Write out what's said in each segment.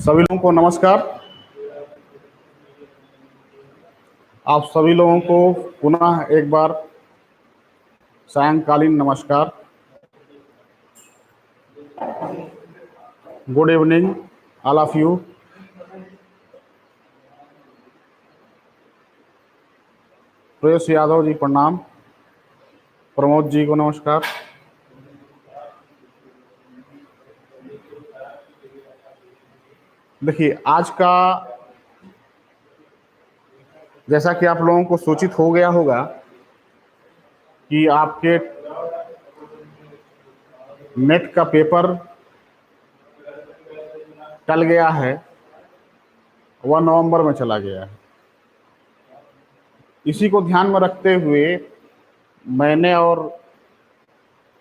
सभी लोगों को नमस्कार। आप सभी लोगों को पुनः एक बार सायंकालीन नमस्कार। Good evening all of you. प्रेस यादव जी प्रणाम। प्रमोद जी को नमस्कार। देखिए, आज का जैसा कि आप लोगों को सूचित हो गया होगा कि आपके नेट का पेपर टल गया है, 1 नवंबर में चला गया है। इसी को ध्यान में रखते हुए मैंने और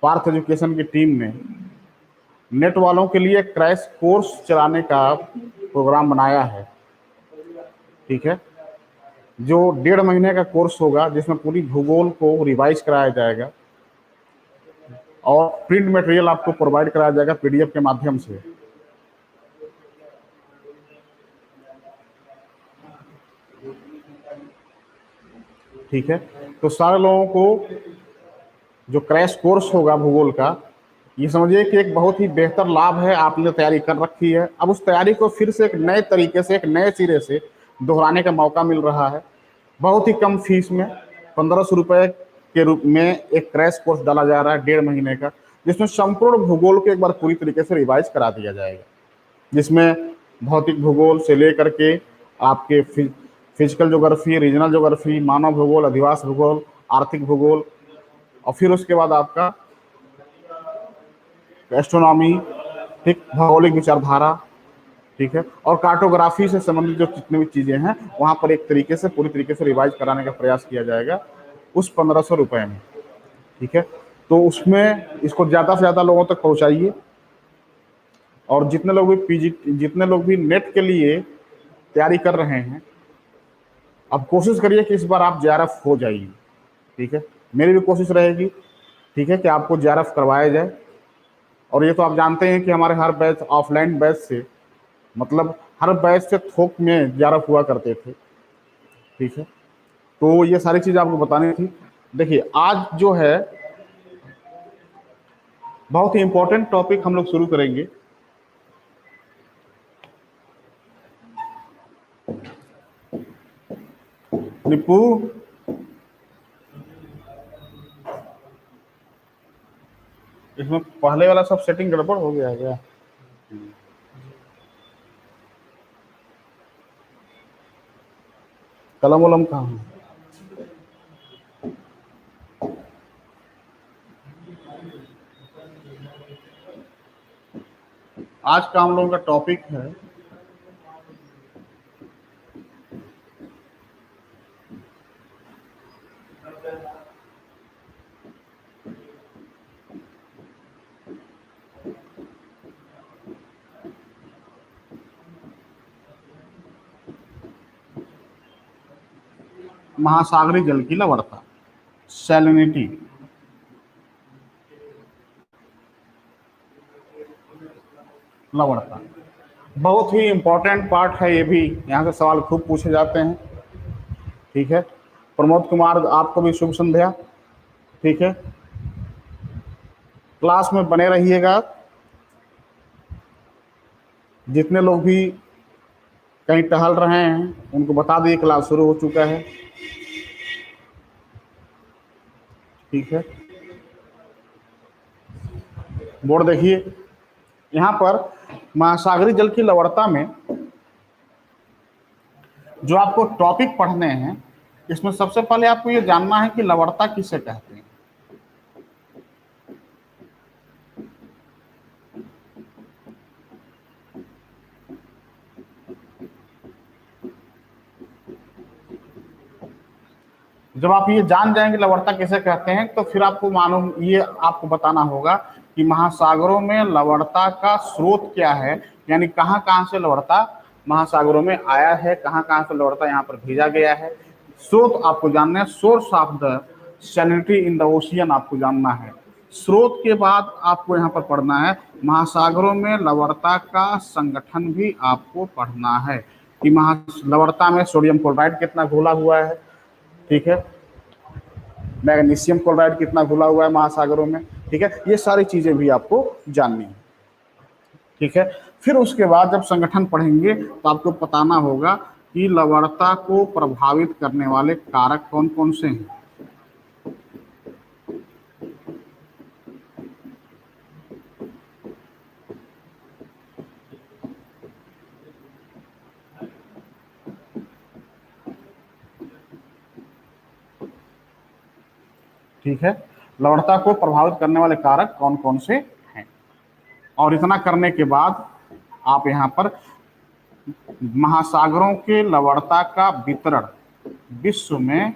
पार्थ एजुकेशन की टीम ने नेट वालों के लिए क्रैश कोर्स चलाने का प्रोग्राम बनाया है। ठीक है, जो 1.5 महीने का कोर्स होगा, जिसमें पूरी भूगोल को रिवाइज कराया जाएगा और प्रिंट मटेरियल आपको प्रोवाइड कराया जाएगा पीडीएफ के माध्यम से। ठीक है, तो सारे लोगों को जो क्रैश कोर्स होगा भूगोल का, ये समझिए कि एक बहुत ही बेहतर लाभ है। आपने तैयारी कर रखी है, अब उस तैयारी को फिर से एक नए तरीके से, एक नए सिरे से दोहराने का मौका मिल रहा है। बहुत ही कम फीस में 1500 रुपये के रूप में एक क्रैश कोर्स डाला जा रहा है 1.5 महीने का, जिसमें संपूर्ण भूगोल को एक बार पूरी तरीके से रिवाइज करा दिया जाएगा, जिसमें भौतिक भूगोल से लेकर के आपके फिजिकल ज्योग्राफी, रीजनल ज्योग्राफी, मानव भूगोल, अधिवास भूगोल, आर्थिक भूगोल, और फिर उसके बाद आपका एस्ट्रोनॉमी, ठीक, भौगोलिक विचारधारा, ठीक है, और कार्टोग्राफी से संबंधित जो जितनी भी चीज़ें हैं वहाँ पर एक तरीके से, पूरी तरीके से रिवाइज कराने का प्रयास किया जाएगा उस 1500 रुपये में। ठीक है, तो उसमें इसको ज़्यादा से ज़्यादा लोगों तक पहुँचाइए, और जितने लोग भी नेट के लिए तैयारी कर रहे हैं, अब कोशिश करिए कि इस बार आप जेआरएफ हो जाइए। ठीक है, मेरी भी कोशिश रहेगी, ठीक है, कि आपको जेआरएफ करवाया जाए। और ये तो आप जानते हैं कि हमारे हर बैच, ऑफलाइन बैच से, मतलब हर बैच से थोक में जेआरएफ हुआ करते थे। ठीक है, तो ये सारी चीज़ आपको बतानी थी। देखिए, आज जो है बहुत ही इंपॉर्टेंट टॉपिक हम लोग शुरू करेंगे। निप्पू, इसमें पहले वाला सब सेटिंग गड़बड़ हो गया है क्या? कलम वलम कहाँ है? आज का हम लोगों का टॉपिक है महासागरीय जल की लवणता, सैलिनिटी। लवणता बहुत ही इंपॉर्टेंट पार्ट है, ये भी यहाँ से सवाल खूब पूछे जाते हैं। ठीक है, प्रमोद कुमार, आपको भी शुभ संध्या। ठीक है, क्लास में बने रहिएगा। जितने लोग भी कहीं टहल रहे हैं उनको बता दिए क्लास शुरू हो चुका है। ठीक है, बोर्ड देखिए, यहाँ पर महासागरीय जल की लवणता में जो आपको टॉपिक पढ़ने हैं, इसमें सबसे पहले आपको ये जानना है कि लवणता किसे कहते हैं। जब आप ये जान जाएंगे लवणता किसे कहते हैं, तो फिर आपको मालूम, ये आपको बताना होगा कि महासागरों में लवणता का स्रोत क्या है, यानी कहाँ कहाँ से लवणता महासागरों में आया है, कहाँ कहाँ से लवणता यहाँ पर भेजा गया है। स्रोत आपको जानना है, source of the salinity in the ocean आपको जानना है। स्रोत के बाद आपको यहाँ पर पढ़ना है महासागरों में लवणता का संगठन भी आपको पढ़ना है कि लवणता में सोडियम क्लोराइड कितना घुला हुआ है, ठीक है, मैग्नीशियम क्लोराइड कितना घुला हुआ है महासागरों में, ठीक है, ये सारी चीजें भी आपको जाननी है, ठीक है। फिर उसके बाद जब संगठन पढ़ेंगे तो आपको बताना होगा कि लवणता को प्रभावित करने वाले कारक कौन कौन से हैं। ठीक है, लवणता को प्रभावित करने वाले कारक कौन कौन से हैं। और इतना करने के बाद आप यहाँ पर महासागरों के लवणता का वितरण, विश्व में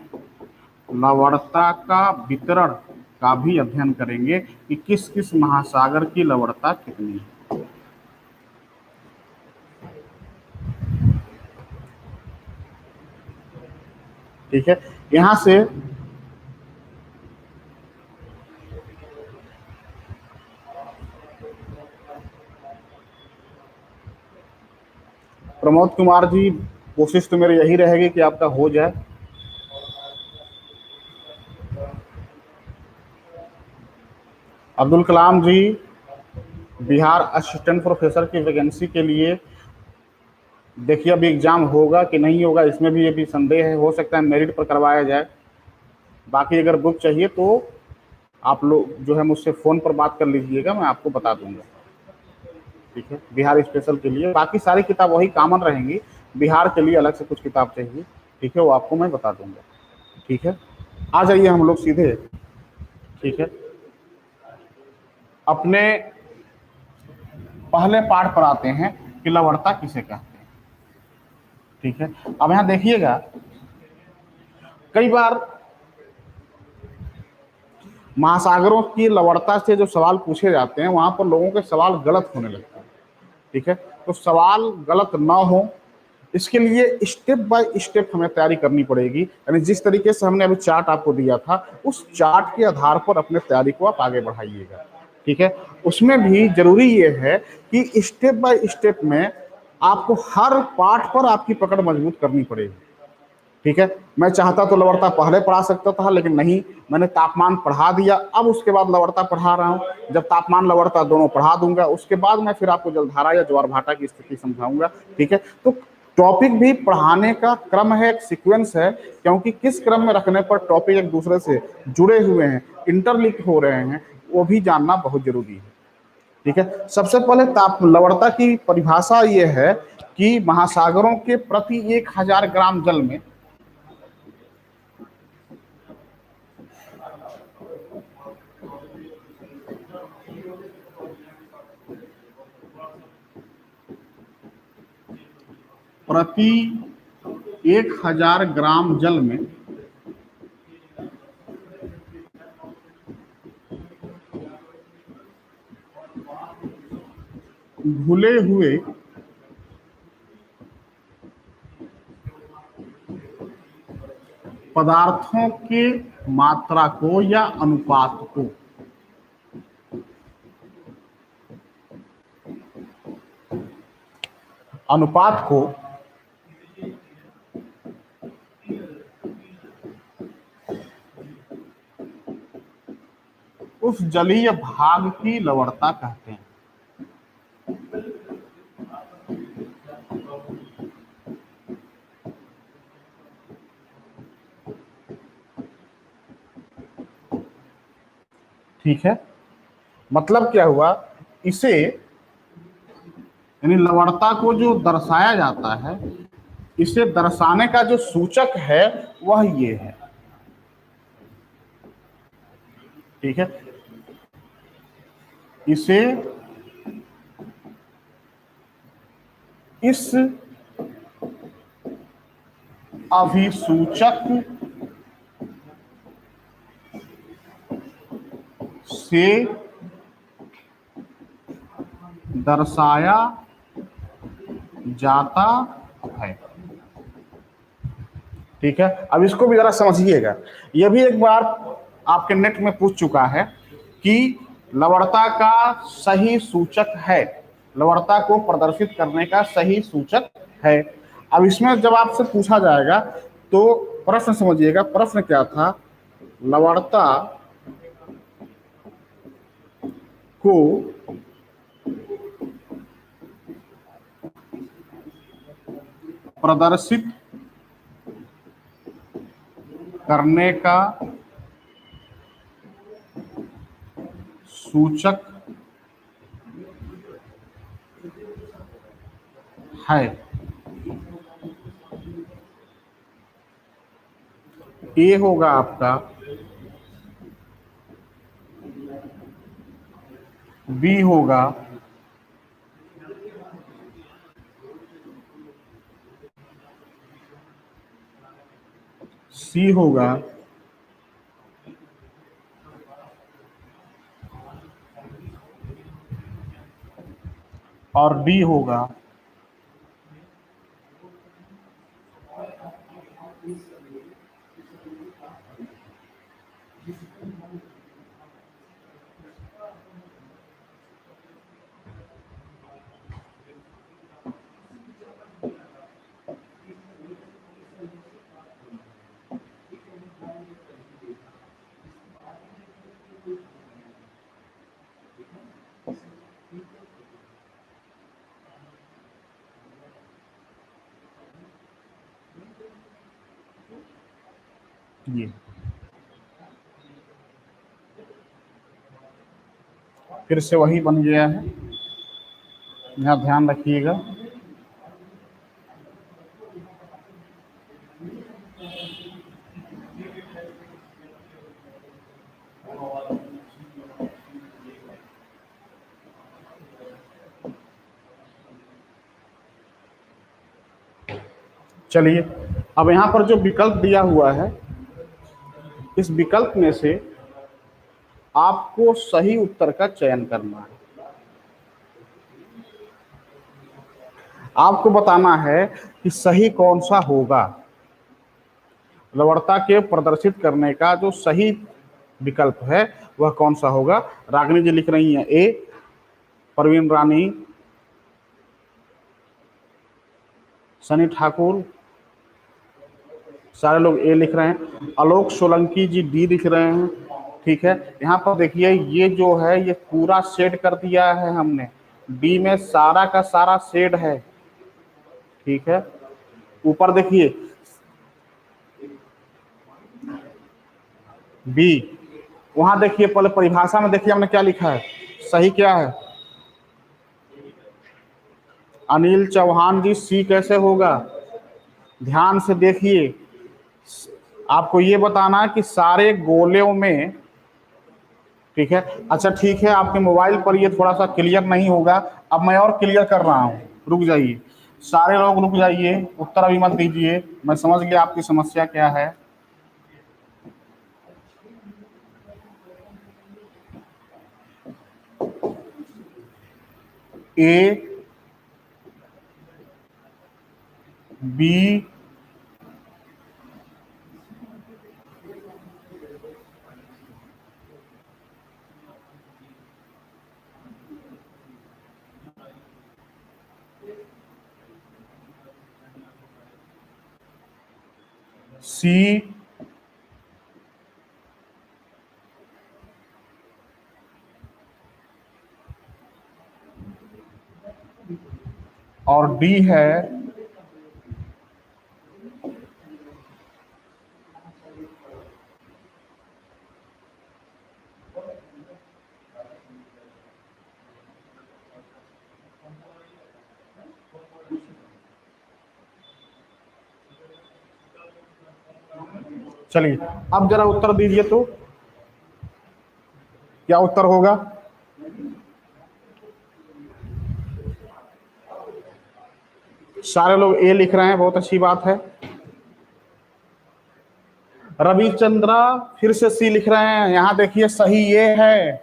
लवणता का वितरण का भी अध्ययन करेंगे कि किस किस महासागर की लवणता कितनी है। ठीक है, यहां से प्रमोद कुमार जी, कोशिश तो मेरी यही रहेगी कि आपका हो जाए। अब्दुल कलाम जी, बिहार असिस्टेंट प्रोफेसर की वैकेंसी के लिए देखिए अभी एग्जाम होगा कि नहीं होगा, इसमें भी अभी संदेह है, हो सकता है मेरिट पर करवाया जाए। बाकी अगर बुक चाहिए तो आप लोग जो है मुझसे फ़ोन पर बात कर लीजिएगा, मैं आपको बता दूंगा, ठीक है, बिहार स्पेशल के लिए। बाकी सारी किताब वही कॉमन रहेंगी, बिहार के लिए अलग से कुछ किताब चाहिए, ठीक है, वो आपको मैं बता दूंगा, ठीक है। आ जाइए हम लोग सीधे, ठीक है, अपने पहले पार्ट पर आते हैं कि लवणता किसे कहते हैं, ठीक है। अब यहां देखिएगा, कई बार महासागरों की लवणता से जो सवाल पूछे जाते हैं वहां पर लोगों के सवाल गलत होने लगते हैं, ठीक है। तो सवाल गलत ना हो इसके लिए स्टेप बाय स्टेप हमें तैयारी करनी पड़ेगी, यानी जिस तरीके से हमने अभी चार्ट आपको दिया था उस चार्ट के आधार पर अपने तैयारी को आप आगे बढ़ाइएगा, ठीक है। उसमें भी जरूरी ये है कि स्टेप बाय स्टेप में आपको हर पार्ट पर आपकी पकड़ मजबूत करनी पड़ेगी, ठीक है। मैं चाहता तो लवणता पहले पढ़ा सकता था, लेकिन नहीं, मैंने तापमान पढ़ा दिया, अब उसके बाद लवणता पढ़ा रहा हूं। जब तापमान लवणता दोनों पढ़ा दूंगा उसके बाद मैं फिर आपको जलधारा या ज्वार भाटा की स्थिति समझाऊंगा, ठीक है। तो टॉपिक भी पढ़ाने का क्रम है, एक सीक्वेंस है, क्योंकि किस क्रम में रखने पर टॉपिक एक दूसरे से जुड़े हुए हैं, इंटरलिंक हो रहे हैं, वो भी जानना बहुत जरूरी है, ठीक है। सबसे पहले लवणता की परिभाषा ये है कि महासागरों के प्रति 1000 ग्राम जल में प्रति 1000 ग्राम जल में घुले हुए पदार्थों के मात्रा को या अनुपात को उस जलीय भाग की लवणता कहते हैं, ठीक है। मतलब क्या हुआ, इसे यानी लवणता को जो दर्शाया जाता है, इसे दर्शाने का जो सूचक है वह ये है, ठीक है। इसे इस अभिसूचक से दर्शाया जाता है, ठीक है। अब इसको भी जरा समझिएगा, यह भी एक बार आपके नेट में पूछ चुका है कि लवणता का सही सूचक है, लवणता को प्रदर्शित करने का सही सूचक है। अब इसमें जब आपसे पूछा जाएगा तो प्रश्न समझिएगा, प्रश्न क्या था, लवणता को प्रदर्शित करने का सूचक है। ए होगा आपका, बी होगा, सी होगा, और डी होगा। ये फिर से वही बन गया है, यहाँ ध्यान रखिएगा। चलिए, अब यहाँ पर जो विकल्प दिया हुआ है, इस विकल्प में से आपको सही उत्तर का चयन करना है। आपको बताना है कि सही कौन सा होगा, लवणता के प्रदर्शित करने का जो सही विकल्प है वह कौन सा होगा। रागिनी जी लिख रही हैं ए, परवीन रानी, सनी ठाकुर, सारे लोग ए लिख रहे हैं। आलोक सोलंकी जी डी लिख रहे हैं। ठीक है, यहाँ पर देखिए ये जो है ये पूरा सेट कर दिया है हमने, डी में सारा का सारा सेट है। ठीक है, ऊपर देखिए बी, वहां देखिए पहले परिभाषा में देखिए हमने क्या लिखा है, सही क्या है। अनिल चौहान जी सी कैसे होगा, ध्यान से देखिए, आपको ये बताना है कि सारे गोलों में, ठीक है। अच्छा ठीक है, आपके मोबाइल पर ये थोड़ा सा क्लियर नहीं होगा, अब मैं और क्लियर कर रहा हूँ, रुक जाइए, सारे लोग रुक जाइए, उत्तर अभी मत दीजिए, मैं समझ गया आपकी समस्या क्या है। ए, बी, सी, और डी है। चलिए अब जरा उत्तर दीजिए तो क्या उत्तर होगा। सारे लोग ए लिख रहे हैं, बहुत अच्छी बात है। रविचंद्रा फिर से सी लिख रहे हैं, यहां देखिए सही ये है।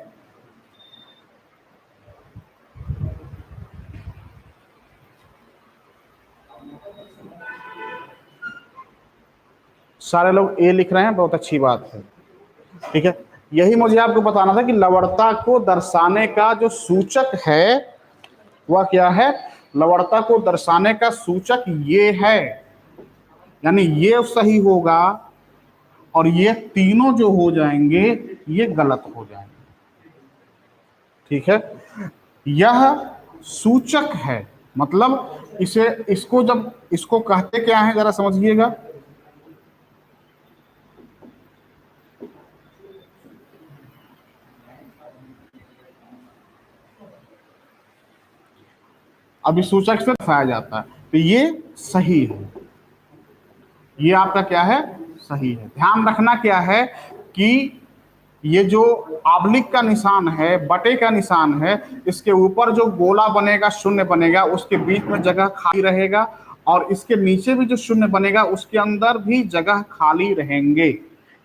सारे लोग ए लिख रहे हैं, बहुत अच्छी बात है। ठीक है, यही मुझे आपको बताना था कि लवणता को दर्शाने का जो सूचक है वह क्या है। लवणता को दर्शाने का सूचक ये है, यानी ये सही होगा और ये तीनों जो हो जाएंगे ये गलत हो जाएंगे। ठीक है, यह सूचक है, मतलब इसे इसको जब इसको कहते क्या है जरा समझिएगा। अभी सूचक से दर्शाया जाता है, तो ये सही है, ये आपका क्या है, सही है। ध्यान रखना क्या है कि ये जो आबलिक का निशान है, बटे का निशान है, इसके ऊपर जो गोला बनेगा, शून्य बनेगा, उसके बीच में जगह खाली रहेगा, और इसके नीचे भी जो शून्य बनेगा उसके अंदर भी जगह खाली रहेंगे,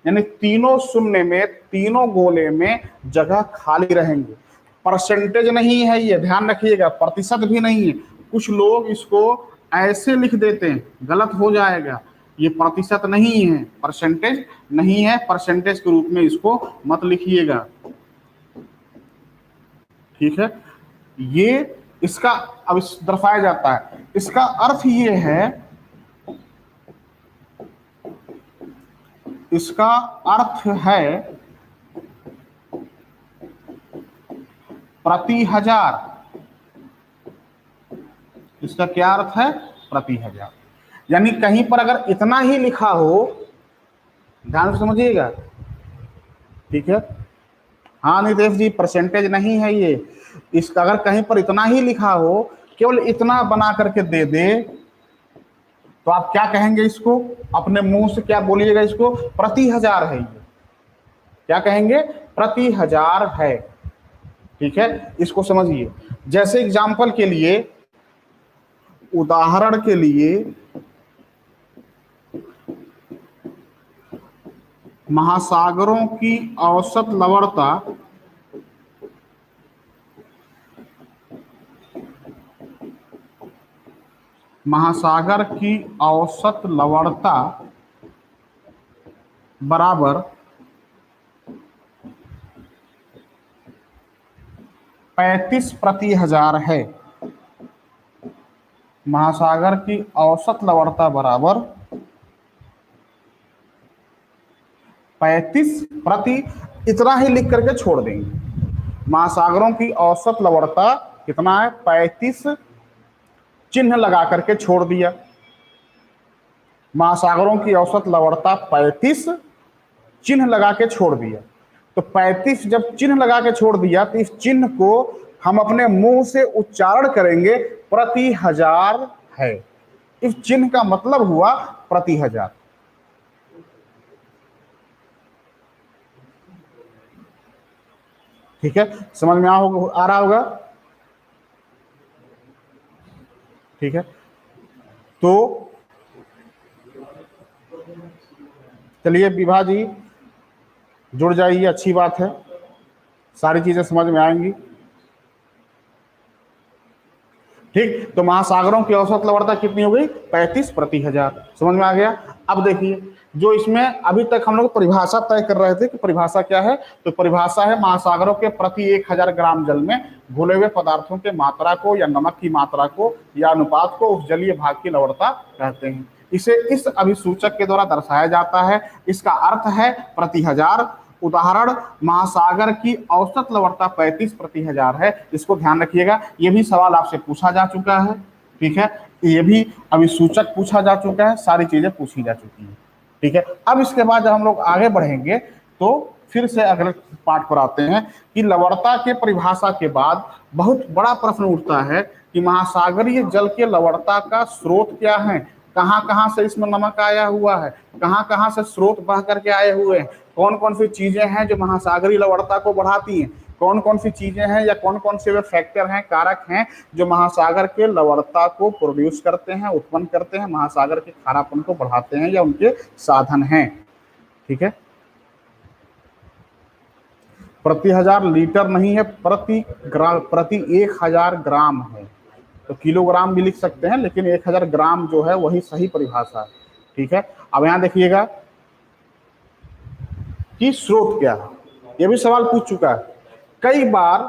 यानी तीनों शून्य में, तीनों गोले में जगह खाली रहेंगे। परसेंटेज नहीं है ये, ध्यान रखिएगा, प्रतिशत भी नहीं है। कुछ लोग इसको ऐसे लिख देते हैं, गलत हो जाएगा। ये प्रतिशत नहीं है, परसेंटेज नहीं है, परसेंटेज के रूप में इसको मत लिखिएगा। ठीक है, ये इसका अब दर्शाया जाता है, इसका अर्थ ये है, इसका अर्थ है प्रति हजार। इसका क्या अर्थ है, प्रति हजार। यानी कहीं पर अगर इतना ही लिखा हो, ध्यान से समझिएगा, ठीक है। हाँ नितेश जी, परसेंटेज नहीं है ये, इसका अगर कहीं पर इतना ही लिखा हो, केवल इतना बना करके दे दे, तो आप क्या कहेंगे इसको, अपने मुंह से क्या बोलिएगा, इसको प्रति हजार है। ये क्या कहेंगे, प्रति हजार है। ठीक है, इसको समझिए। जैसे एग्जाम्पल के लिए, उदाहरण के लिए, महासागरों की औसत लवणता महासागर की औसत लवणता बराबर 35 प्रति हजार है। महासागर की औसत लवणता बराबर 35 प्रति, इतना ही लिख करके छोड़ देंगे। महासागरों की औसत लवणता कितना है, 35, चिन्ह लगा करके छोड़ दिया। महासागरों की औसत लवणता 35, चिन्ह लगा के छोड़ दिया। तो 35 जब चिन्ह लगा के छोड़ दिया, तो इस चिन्ह को हम अपने मुंह से उच्चारण करेंगे, प्रति हजार है। इस चिन्ह का मतलब हुआ प्रति हजार। ठीक है, समझ में आ रहा होगा। ठीक है, तो चलिए विभा जी जुड़ जाइए, अच्छी बात है, सारी चीजें समझ में आएंगी। ठीक, तो महासागरों की औसत लवणता कितनी हो गई, 35 प्रति हजार। समझ में आ गया। अब देखिए, जो इसमें अभी तक हम लोग परिभाषा तय कर रहे थे कि परिभाषा क्या है, तो परिभाषा है महासागरों के प्रति 1000 ग्राम जल में घुले हुए पदार्थों के मात्रा को या नमक की मात्रा को या अनुपात को उस जलीय भाग की लवणता कहते हैं। इसे इस अभिसूचक के द्वारा दर्शाया जाता है। इसका अर्थ है प्रति हजार। उदाहरण, महासागर की औसत लवणता 35 प्रति हजार है। इसको ध्यान रखिएगा, ये भी सवाल आपसे पूछा जा चुका है। ठीक है, ये भी अभिसूचक पूछा जा चुका है, सारी चीजें पूछी जा चुकी है। ठीक है, अब इसके बाद जब हम लोग आगे बढ़ेंगे तो फिर से अगले पाठ पर आते हैं कि लवणता के परिभाषा के बाद बहुत बड़ा प्रश्न उठता है कि महासागरीय जल के लवणता का स्रोत क्या है, कहां कहां से इसमें नमक आया हुआ है, कहां कहां से स्रोत बह करके आए हुए हैं, कौन कौन सी चीजें हैं जो महासागरीय लवणता को बढ़ाती हैं, कौन कौन सी चीजें हैं या कौन कौन से वे फैक्टर हैं, कारक हैं जो महासागर के लवणता को प्रोड्यूस करते हैं, उत्पन्न करते हैं, महासागर के खारापन को बढ़ाते हैं या उनके साधन हैं। ठीक है, प्रति हजार लीटर नहीं है, प्रति ग्राम, प्रति 1000 ग्राम है। तो किलोग्राम भी लिख सकते हैं, लेकिन 1000 ग्राम जो है वही सही परिभाषा है। ठीक है, अब यहां देखिएगा कि स्रोत क्या है। ये भी सवाल पूछ चुका है कई बार।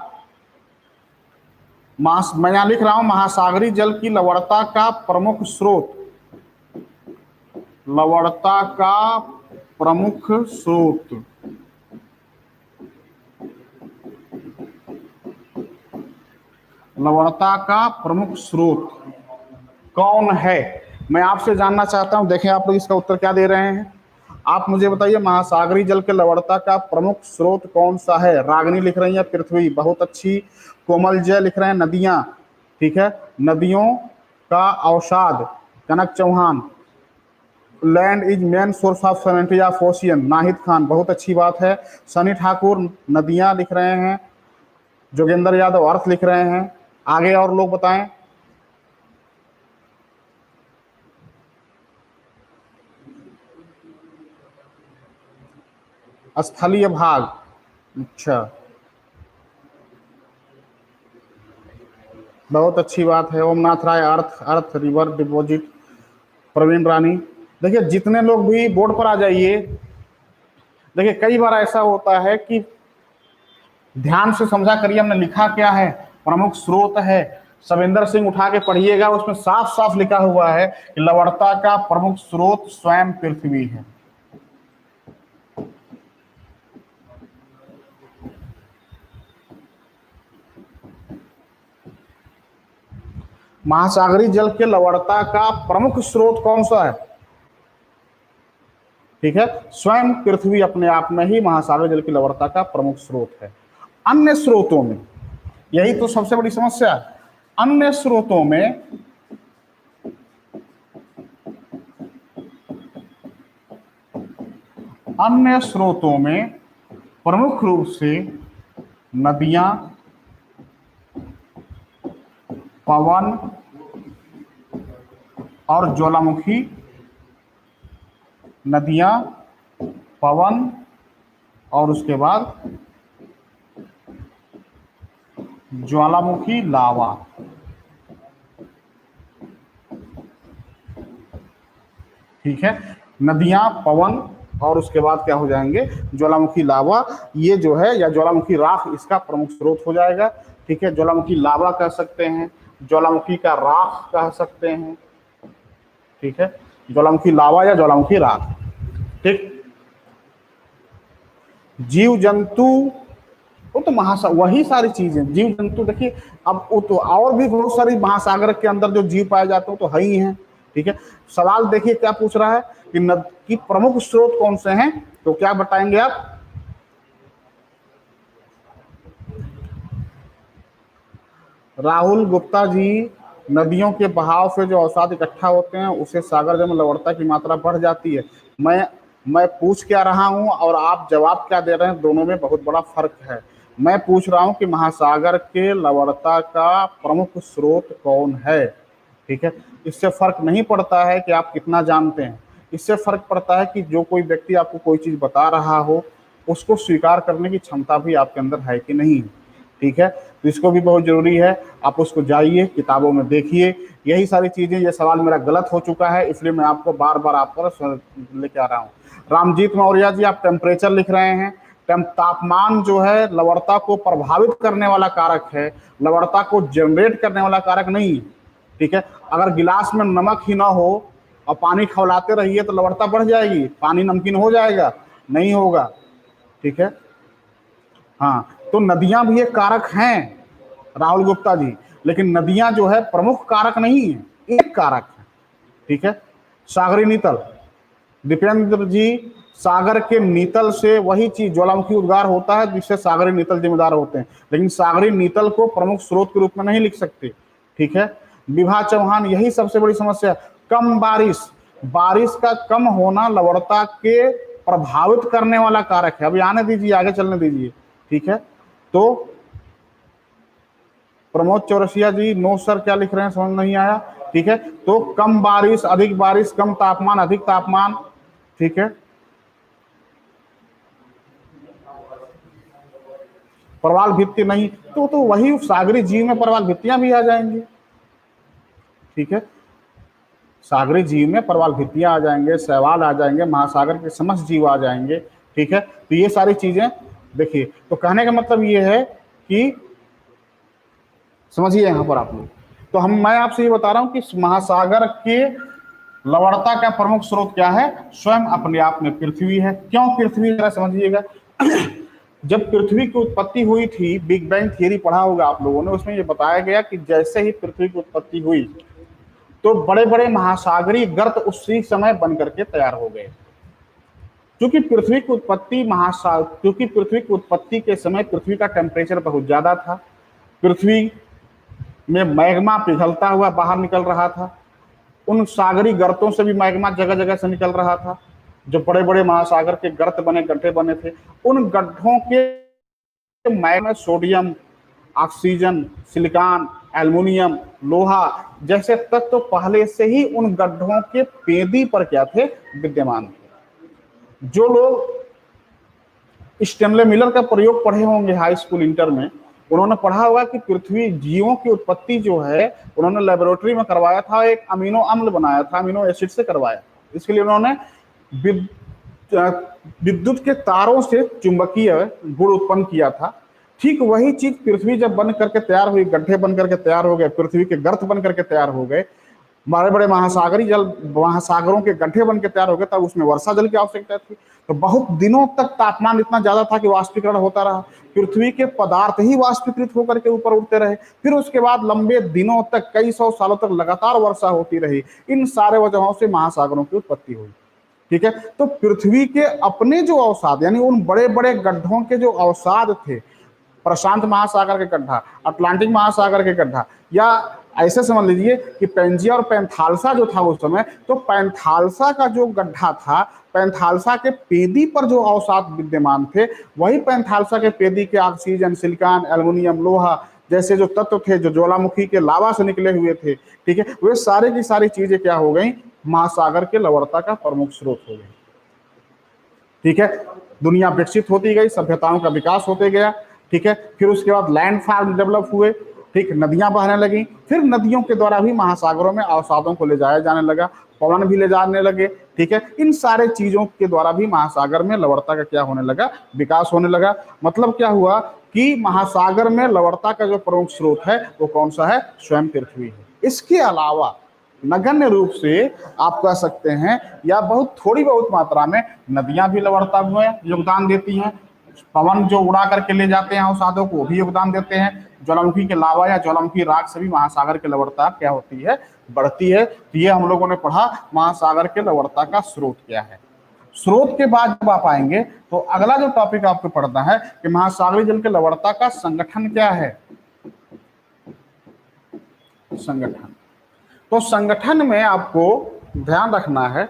मैं यहां लिख रहा हूं महासागरीय जल की लवणता का प्रमुख स्रोत, लवणता का प्रमुख स्रोत, लवणता का प्रमुख स्रोत कौन है? मैं आपसे जानना चाहता हूं, देखें आप लोग इसका उत्तर क्या दे रहे हैं। आप मुझे बताइए महासागरीय जल के लवणता का प्रमुख स्रोत कौन सा है? रागिनी लिख रही है पृथ्वी, बहुत अच्छी। कोमल जय लिख रहे हैं नदियां, ठीक है। नदियों का अवसाद Kanak Chauhan. Land is main source of salinity of ocean Nahid Khan, बहुत अच्छी बात है। सनी ठाकुर नदियां लिख रहे हैं। जोगेंद्र यादव अर्थ लिख रहे हैं। आगे और लोग बताएं। स्थलीय भाग, अच्छा, बहुत अच्छी बात है। ओमनाथ राय अर्थ, अर्थ रिवर डिपॉजिट। प्रवीण रानी, देखिए जितने लोग भी बोर्ड पर आ जाइए। देखिए कई बार ऐसा होता है कि ध्यान से समझा करिए हमने लिखा क्या है। प्रमुख स्रोत है, सविंदर सिंह उठा के पढ़िएगा, उसमें साफ साफ लिखा हुआ है कि लवणता का प्रमुख स्रोत स्वयं पृथ्वी है। महासागरीय जल के लवणता का प्रमुख स्रोत कौन सा है? ठीक है, स्वयं पृथ्वी अपने आप में ही महासागरीय जल की लवणता का प्रमुख स्रोत है। अन्य स्रोतों में, यही तो सबसे बड़ी समस्या है, अन्य स्रोतों में प्रमुख रूप से नदियां, पवन और ज्वालामुखी, नदियां, पवन और उसके बाद ज्वालामुखी लावा। ठीक है, नदियां, पवन और उसके बाद क्या हो जाएंगे? ज्वालामुखी लावा। ये जो है, या ज्वालामुखी राख, इसका प्रमुख स्रोत हो जाएगा। ठीक है, ज्वालामुखी लावा कह सकते हैं, ज्वालामुखी का राख कह सकते हैं। ठीक है, ज्वालामुखी लावा या ज्वालामुखी राख। ठीक, जीव जंतु, वो तो वही सारी चीजें, जीव जंतु। देखिए अब वो तो और भी बहुत सारी महासागर के अंदर जो जीव पाए जाते हैं तो है ही हैं। ठीक है, सवाल देखिए क्या पूछ रहा है कि प्रमुख स्रोत कौन से हैं, तो क्या बताएंगे आप? राहुल गुप्ता जी, नदियों के बहाव से जो अवसाद इकट्ठा होते हैं उसे सागर जल में लवणता की मात्रा बढ़ जाती है। मैं पूछ क्या रहा हूं और आप जवाब क्या दे रहे हैं, दोनों में बहुत बड़ा फर्क है। मैं पूछ रहा हूं कि महासागर के लवणता का प्रमुख स्रोत कौन है। ठीक है, इससे फर्क नहीं पड़ता है कि आप कितना जानते हैं, इससे फर्क पड़ता है कि जो कोई व्यक्ति आपको कोई चीज बता रहा हो उसको स्वीकार करने की क्षमता भी आपके अंदर है कि नहीं। ठीक है, तो इसको भी बहुत जरूरी है, आप उसको जाइए किताबों में देखिए। यही सारी चीजें, ये सवाल मेरा गलत हो चुका है इसलिए मैं आपको बार बार आप पर लेके आ रहा हूँ। रामजीत मौर्य जी, आप टेम्परेचर लिख रहे हैं। तापमान जो है लवणता को प्रभावित करने वाला कारक है, लवणता को जनरेट करने वाला कारक नहीं है। ठीक है, अगर गिलास में नमक ही ना हो और पानी खौलाते रहिए तो लवणता बढ़ जाएगी, पानी नमकीन हो जाएगा? नहीं होगा। ठीक है, हाँ, तो नदियां भी एक कारक हैं राहुल गुप्ता जी, लेकिन नदियां जो है प्रमुख कारक नहीं है, एक कारक है। ठीक है, सागरी नीतल, दीपेंद्र जी, सागर के नीतल से वही चीज ज्वालामुखी उद्गार होता है जिससे सागरी नीतल जिम्मेदार होते हैं, लेकिन सागरी नीतल को प्रमुख स्रोत के रूप में नहीं लिख सकते। ठीक है, विभा चौहान, यही सबसे बड़ी समस्या। कम बारिश, बारिश का कम होना लवणता के प्रभावित करने वाला कारक है। अभी आने दीजिए, आगे चलने दीजिए। ठीक है, तो प्रमोद चौरसिया जी, नो सर क्या लिख रहे हैं समझ नहीं आया। ठीक है, तो कम बारिश, अधिक बारिश, कम तापमान, अधिक तापमान। ठीक है, प्रवाल भित्ति नहीं, तो वही सागरी जीव में प्रवाल भित्तियां भी आ जाएंगी। ठीक है, सागरी जीव में प्रवाल भित्तियां आ जाएंगे, शैवाल आ जाएंगे, महासागर के समस्त जीव आ जाएंगे। ठीक है, तो ये सारी चीजें देखिए, तो कहने का मतलब ये है कि समझिए यहां पर आप लोग, तो मैं आपसे ये बता रहा हूं कि महासागर के लवणता का प्रमुख स्रोत क्या है? स्वयं अपने आप में पृथ्वी है। क्यों पृथ्वी, जरा समझिएगा। जब पृथ्वी की उत्पत्ति हुई थी, बिग बैंग थियरी पढ़ा होगा आप लोगों ने, उसमें ये बताया गया कि जैसे ही पृथ्वी की उत्पत्ति हुई तो बड़े बड़े महासागरीय गर्त उसी समय बन करके तैयार हो गए। क्योंकि पृथ्वी की उत्पत्ति क्योंकि पृथ्वी की उत्पत्ति के समय पृथ्वी का टेम्परेचर बहुत ज्यादा था, पृथ्वी में मैग्मा पिघलता हुआ बाहर निकल रहा था, उन सागरी गर्तों से भी मैग्मा जगह जगह से निकल रहा था। जो बड़े बड़े महासागर के गर्त बने, गड्ढे बने थे, उन गड्ढों के magma sodium, oxygen, silicon, aluminium, लोहा जैसे तत्व तो पहले से ही उन गड्ढों के पेदी पर क्या थे? विद्यमान थे। जो लोग स्टेनले मिलर का प्रयोग पढ़े होंगे हाई स्कूल इंटर में, उन्होंने पढ़ा होगा कि पृथ्वी जीवों की उत्पत्ति जो है उन्होंने लेबोरेटरी में करवाया था, एक अमीनो अम्ल बनाया था, अमीनो एसिड से करवाया। इसके लिए उन्होंने विद्युत के तारों से चुंबकीय गुण उत्पन्न किया था। ठीक वही चीज पृथ्वी जब बन करके तैयार हुई, गड्ढे बन करके तैयार हो गए, पृथ्वी के गर्त बन करके तैयार हो गए, बड़े बड़े महासागरीय जल, महासागरों के गड्ढे बन के तैयार हो गए, तब उसमें वर्षा जल की आवश्यकता थी। तो बहुत दिनों तक तापमान इतना ज्यादा था कि वाष्पीकरण होता रहा, पृथ्वी के पदार्थ ही वाष्पीकृत होकर के ऊपर उठते रहे। फिर उसके बाद लंबे दिनों तक, कई सौ सालों तक लगातार वर्षा होती रही। इन सारे वजहों से महासागरों की उत्पत्ति हुई। ठीक है, तो पृथ्वी के अपने जो अवसाद, यानी उन बड़े बड़े गड्ढों के जो अवसाद थे, प्रशांत महासागर के गड्ढा, अटलांटिक महासागर के गड्ढा, या ऐसे समझ लीजिए कि पेंजिया और पैंथालसा जो था उस समय, तो पैंथालसा का जो गड्ढा था, पैंथालसा के पेदी पर जो अवसाद विद्यमान थे, वही पैंथालसा के पेदी के ऑक्सीजन, सिलिकॉन, एल्युमिनियम, लोहा जैसे जो तत्व थे, जो ज्वालामुखी के लावा से निकले हुए थे, ठीक है, वे सारे की सारी चीजें क्या हो गई? महासागर के लवणता का प्रमुख स्रोत हो गई। ठीक है, दुनिया विकसित होती गई, सभ्यताओं का विकास होते गया। ठीक है, फिर उसके बाद लैंड फार्म डेवलप हुए, ठीक, नदियां बहने लगी, फिर नदियों के द्वारा भी महासागरों में अवसादों को ले जाया जाने लगा, पवन भी ले जाने लगे। ठीक है, इन सारे चीजों के द्वारा भी महासागर में लवणता का क्या होने लगा? विकास होने लगा। मतलब क्या हुआ कि महासागर में लवणता का जो प्रमुख स्रोत है वो कौन सा है? स्वयं पृथ्वी है। इसके अलावा नगण्य रूप से आप कह सकते हैं, या बहुत थोड़ी बहुत मात्रा में नदियां भी लवणता में योगदान देती हैं, पवन जो उड़ा करके ले जाते हैं अवसादों को, वो भी योगदान देते हैं, ज्वालामुखी के लावा या ज्वालामुखी राख से भी महासागर की लवणता क्या होती है? बढ़ती है। तो ये हम लोगों ने पढ़ा महासागर के लवणता का स्रोत क्या है। स्रोत के बाद जब आप आएंगे तो अगला जो टॉपिक आपको पढ़ना है कि महासागरीय जल के लवणता का संगठन क्या है। संगठन, तो संगठन में आपको ध्यान रखना है,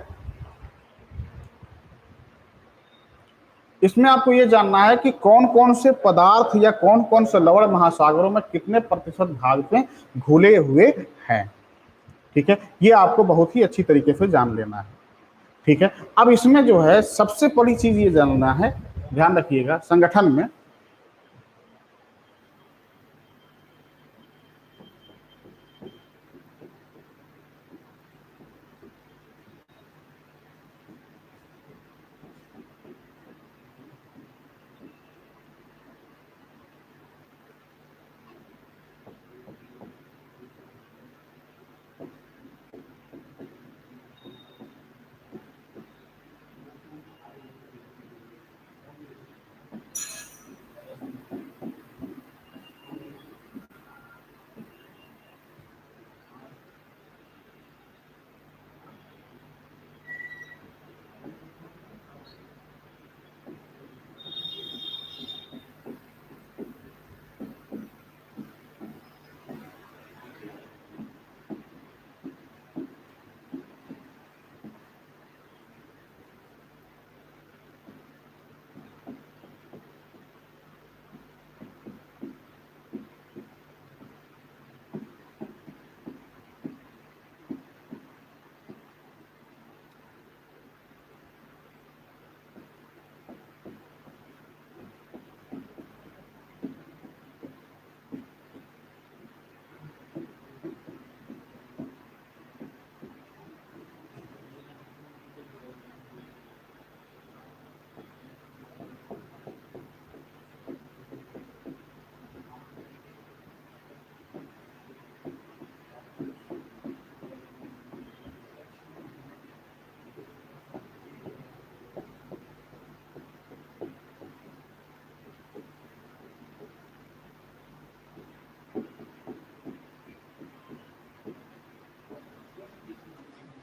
इसमें आपको यह जानना है कि कौन कौन से पदार्थ या कौन कौन से लवण महासागरों में कितने प्रतिशत भाग में घुले हुए हैं। ठीक है, ये आपको बहुत ही अच्छी तरीके से जान लेना है। ठीक है, अब इसमें जो है सबसे बड़ी चीज ये जानना है, ध्यान रखिएगा, संगठन में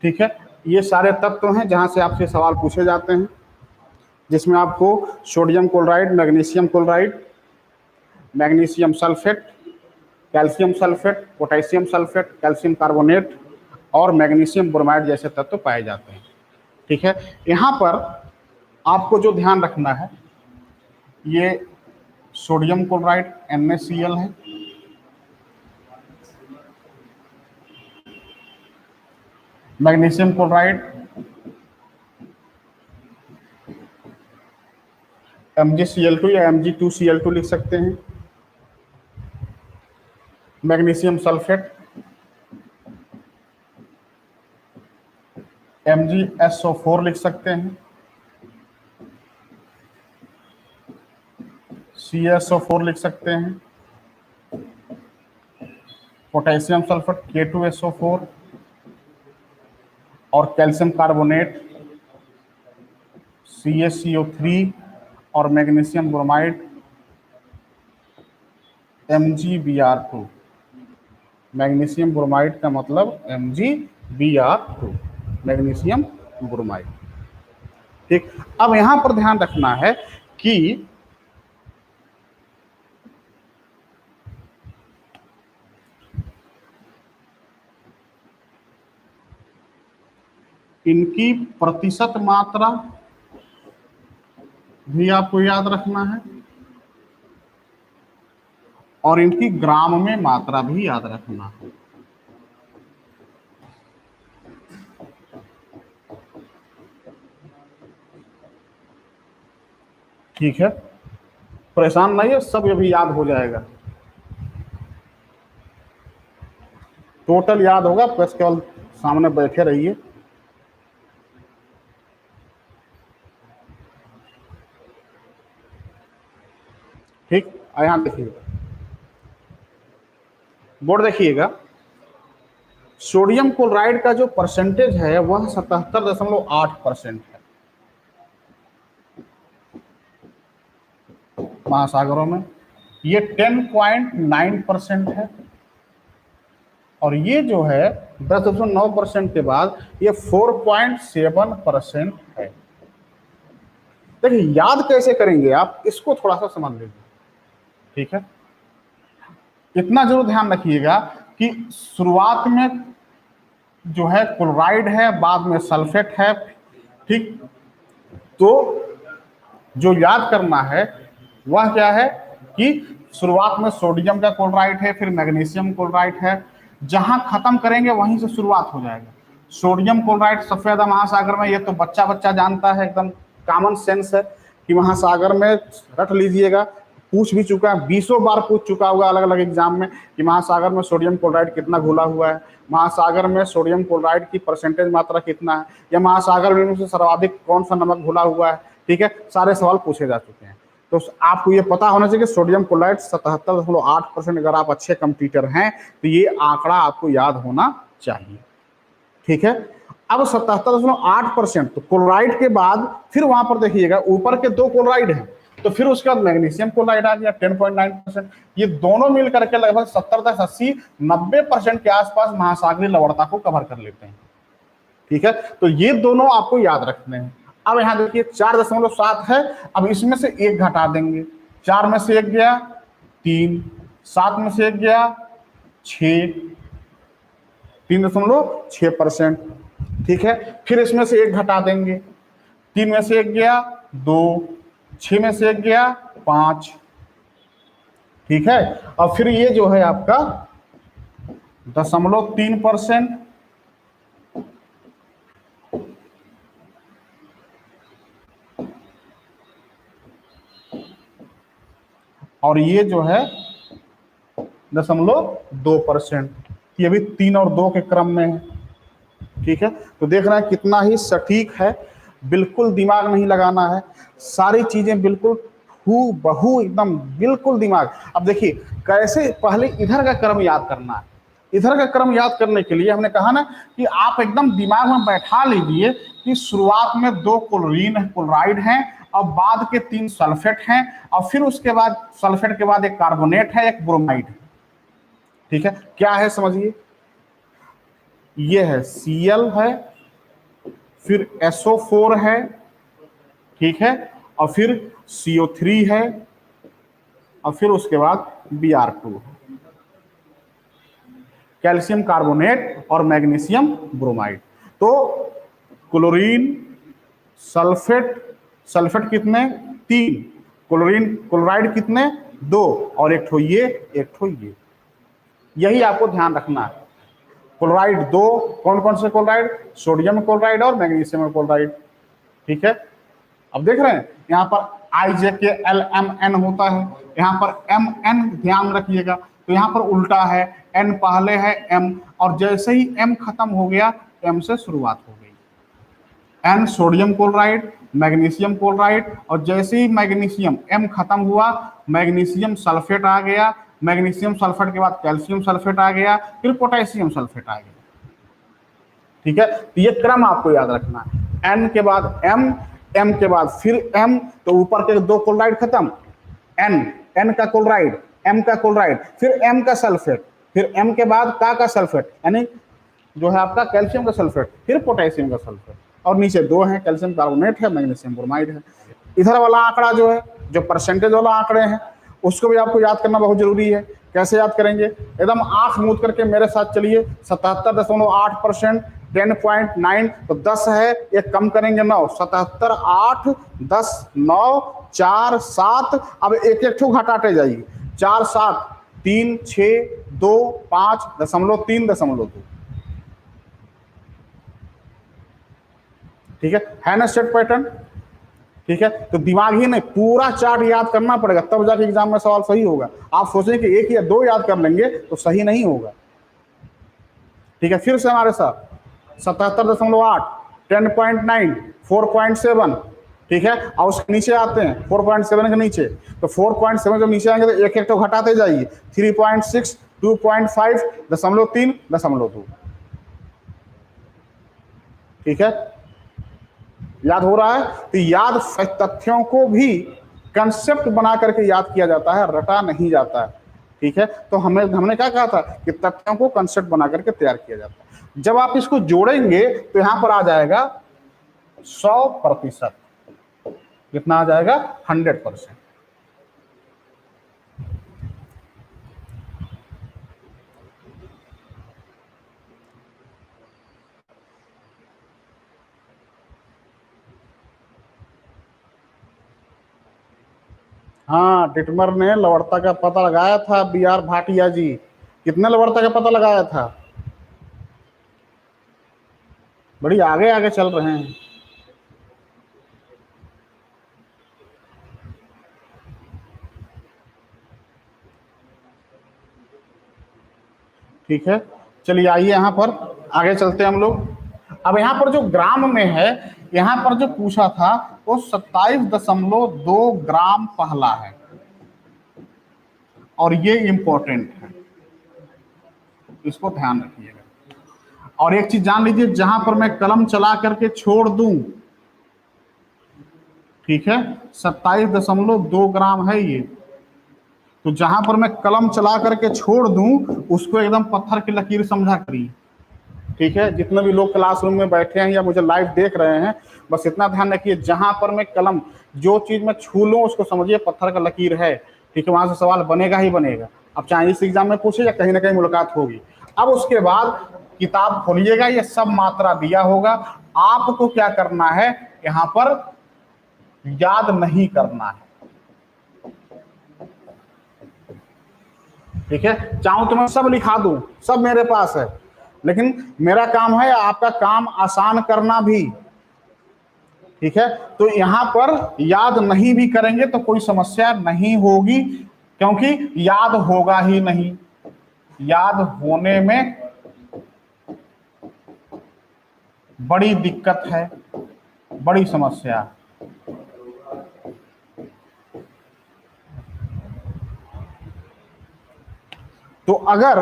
ठीक है, ये सारे तत्व हैं जहां से आपसे सवाल पूछे जाते हैं, जिसमें आपको sodium chloride, magnesium chloride, magnesium sulphate, calcium sulphate, potassium sulphate, calcium carbonate और मैग्नीशियम ब्रोमाइड जैसे तत्व पाए जाते हैं। ठीक है, यहाँ पर आपको जो ध्यान रखना है, ये सोडियम क्लोराइड NaCl है, मैग्नीशियम क्लोराइड MgCl2 या Mg2Cl2 लिख सकते हैं, मैग्नीशियम सल्फेट MgSO4 लिख सकते हैं, CSO4 लिख सकते हैं, पोटेशियम सल्फेट K2SO4 और कैल्शियम कार्बोनेट CaCO3 और magnesium bromide MgBr2। Magnesium bromide का मतलब MgBr2, मैग्नीशियम ब्रोमाइड। ठीक, अब यहां पर ध्यान रखना है कि इनकी प्रतिशत मात्रा भी आपको याद रखना है और इनकी ग्राम में मात्रा भी याद रखना है। ठीक है, परेशान नहीं है, सब ये भी याद हो जाएगा, टोटल याद होगा, बस केवल सामने बैठे रहिए। ठीक, यहां देखिएगा, बोर्ड देखिएगा, सोडियम क्लोराइड का जो परसेंटेज है वह 77.8% है महासागरों में, ये 10.9% है, और ये जो है 10.9% के बाद ये 4.7% है। देखिए याद कैसे करेंगे आप, इसको थोड़ा सा समझ लीजिए। ठीक है, इतना जरूर ध्यान रखिएगा कि शुरुआत में जो है क्लोराइड है, बाद में सल्फेट है। ठीक, तो जो याद करना है वह क्या है कि शुरुआत में सोडियम का क्लोराइड है, फिर मैग्नीशियम क्लोराइड है, जहां खत्म करेंगे वहीं से शुरुआत हो जाएगा। सोडियम क्लोराइड सफेद महासागर में, ये तो बच्चा बच्चा जानता है, एकदम कॉमन सेंस है कि महासागर में, रट लीजिएगा, पूछ भी चुका है, 20 बार पूछ चुका होगा अलग अलग एग्जाम में कि महासागर में सोडियम क्लोराइड कितना घुला हुआ है, महासागर में सोडियम क्लोराइड की परसेंटेज मात्रा कितना है, या महासागर में से सर्वाधिक कौन सा नमक घुला हुआ है। ठीक है, सारे सवाल पूछे जा चुके हैं, तो आपको ये पता होना चाहिए कि सोडियम क्लोराइड 77.8%। अगर आप अच्छे कंप्यूटर हैं तो ये आंकड़ा आपको याद होना चाहिए। ठीक है, अब 77.8%, तो क्लोराइड के बाद फिर वहां पर देखिएगा ऊपर के 2 क्लोराइड हैं, तो फिर उसके बाद मैग्नीशियम क्लोराइड आ गया 10.9%। ये दोनों मिल करके लगभग 70-80-90% के आसपास महासागरीय लवणता को कवर कर लेते हैं। ठीक है, तो ये दोनों आपको याद रखने हैं। अब यहां देखिए 4.7 है, अब इसमें से 1 घटा देंगे, 4 में से 1 गया 3, 7 में से 1 गया 6, 3.6%। ठीक है, फिर इसमें से 1 घटा देंगे, 3 में से 1 गया 2, 6 में से 1 गया 5। ठीक है, और फिर ये जो है आपका 0.3%, और ये जो है 0.2%, ये भी 3 और 2 के क्रम में है। ठीक है, तो देख रहे हैं कितना ही सटीक है, बिल्कुल दिमाग नहीं लगाना है, सारी चीजें बिल्कुल हूबहू एकदम बिल्कुल दिमाग। अब देखिए कैसे, पहले इधर का क्रम याद करना है। इधर का क्रम याद करने के लिए हमने कहा ना कि आप एकदम दिमाग में बैठा लीजिए कि शुरुआत में 2 क्लोराइड हैं और बाद के 3 सल्फेट हैं, और फिर उसके बाद सल्फेट के बाद एक कार्बोनेट है, एक ब्रोमाइड है। ठीक है, क्या है समझिए, ये है Cl है, फिर SO4 है, ठीक है, और फिर CO3 है, और फिर उसके बाद Br2 है, कैल्शियम कार्बोनेट और मैग्नीशियम ब्रोमाइड। तो क्लोरीन, सल्फेट, सल्फेट कितने 3, क्लोरीन क्लोराइड कितने 2, और एक ठो ये, एक ठो ये। यही आपको ध्यान रखना है। क्लोराइड 2, कौन कौन से क्लोराइड, सोडियम क्लोराइड और मैग्नीशियम क्लोराइड, ठीक है। अब देख रहे हैं यहाँ पर IJKLMN होता है, यहाँ पर MN ध्यान रखिएगा, तो यहाँ पर उल्टा है, N पहले है M, और जैसे ही M खत्म हो गया M से शुरुआत हो गई। N sodium chloride, magnesium chloride, और जैसे ही मैग्नीशियम M खत्म हुआ मैग्नीशियम सल्फेट आ गया, मैग्नीशियम सल्फेट के बाद कैल्शियम सल्फेट आ गया, फिर पोटेशियम सल्फेट आ गया, ठीक है। तो ये क्रम आपको याद रखना है, N के बाद M, M के बाद फिर M, तो ऊपर के 2 क्लोराइड खत्म, N का क्लोराइड, M का क्लोराइड, फिर M का सल्फेट, फिर M के बाद का सल्फेट, यानी जो है आपका कैल्शियम का सल्फेट, फिर पोटेशियम का सल्फेट, और नीचे 2 हैं, कैल्शियम कार्बोनेट है, मैग्नीशियम ब्रोमाइड है। इधर वाला आंकड़ा जो है, जो परसेंटेज वाला आंकड़े हैं, उसको भी आपको याद करना बहुत जरूरी है। कैसे याद करेंगे, एकदम आंख मूंद करके मेरे साथ चलिए। 77.8%, 10.9, तो 10 है, एक कम करेंगे 9, 77, 8, 10, 9, 4, 7, अब एक एक ठो घटाते जाइए, 4, 7, 3, 6, 2, 5, 3, 2, ठीक है ना स्टेट पैटर्न, ठीक है। तो दिमाग ही नहीं, पूरा चार्ट याद करना पड़ेगा, तब जाके एग्जाम में सवाल सही होगा। आप सोचें कि 1 या 2 याद कर लेंगे तो सही नहीं होगा, ठीक है। फिर से हमारे साथ 77.8, 10.9, 4.7, ठीक है, और उसके नीचे आते हैं 4.7 के नीचे, तो 4.7 जब नीचे आएंगे तो एक एक तो घटाते जाइए, 3.6, 2.5, 3, 2, ठीक है। याद हो रहा है, तो याद तथ्यों को भी कंसेप्ट बना करके याद किया जाता है, रटा नहीं जाता है, ठीक है। तो हमने क्या कहा था कि तथ्यों को कंसेप्ट बना करके तैयार किया जाता है। जब आप इसको जोड़ेंगे तो यहां पर आ जाएगा 100%, कितना आ जाएगा 100%। हाँ, डिटमर ने लवणता का पता लगाया था, BR भाटिया जी, कितने लवणता का पता लगाया था, बड़ी आगे आगे चल रहे हैं। ठीक है, चलिए आइए यहाँ पर आगे चलते हैं हम लोग। अब यहाँ पर जो ग्राम में है, यहाँ पर जो पूछा था वो 27.2 ग्राम पहला है, और ये इंपॉर्टेंट है, इसको ध्यान रखिएगा। और एक चीज जान लीजिए, जहां पर मैं कलम चला करके छोड़ दूं, ठीक है, 27.2 ग्राम है ये, तो जहां पर मैं कलम चला करके छोड़ दूं उसको एकदम पत्थर की लकीर समझा करिए, ठीक है। जितने भी लोग क्लासरूम में बैठे हैं या मुझे लाइव देख रहे हैं, बस इतना ध्यान रखिए, जहां पर मैं कलम, जो चीज मैं छू लूं उसको समझिए पत्थर का लकीर है, ठीक है। वहां से सवाल बनेगा ही बनेगा। अब चाहे इस एग्जाम में पूछे या कहीं ना कहीं मुलाकात होगी। अब उसके बाद किताब खोलिएगा, ये सब मात्रा दिया होगा, आपको क्या करना है, यहाँ पर याद नहीं करना है, ठीक है। चाहूं तो मैं सब लिखा दूं, सब मेरे पास है, लेकिन मेरा काम है आपका काम आसान करना भी, ठीक है। तो यहां पर याद नहीं भी करेंगे तो कोई समस्या नहीं होगी, क्योंकि याद होगा ही नहीं, याद होने में बड़ी दिक्कत है, बड़ी समस्या। तो अगर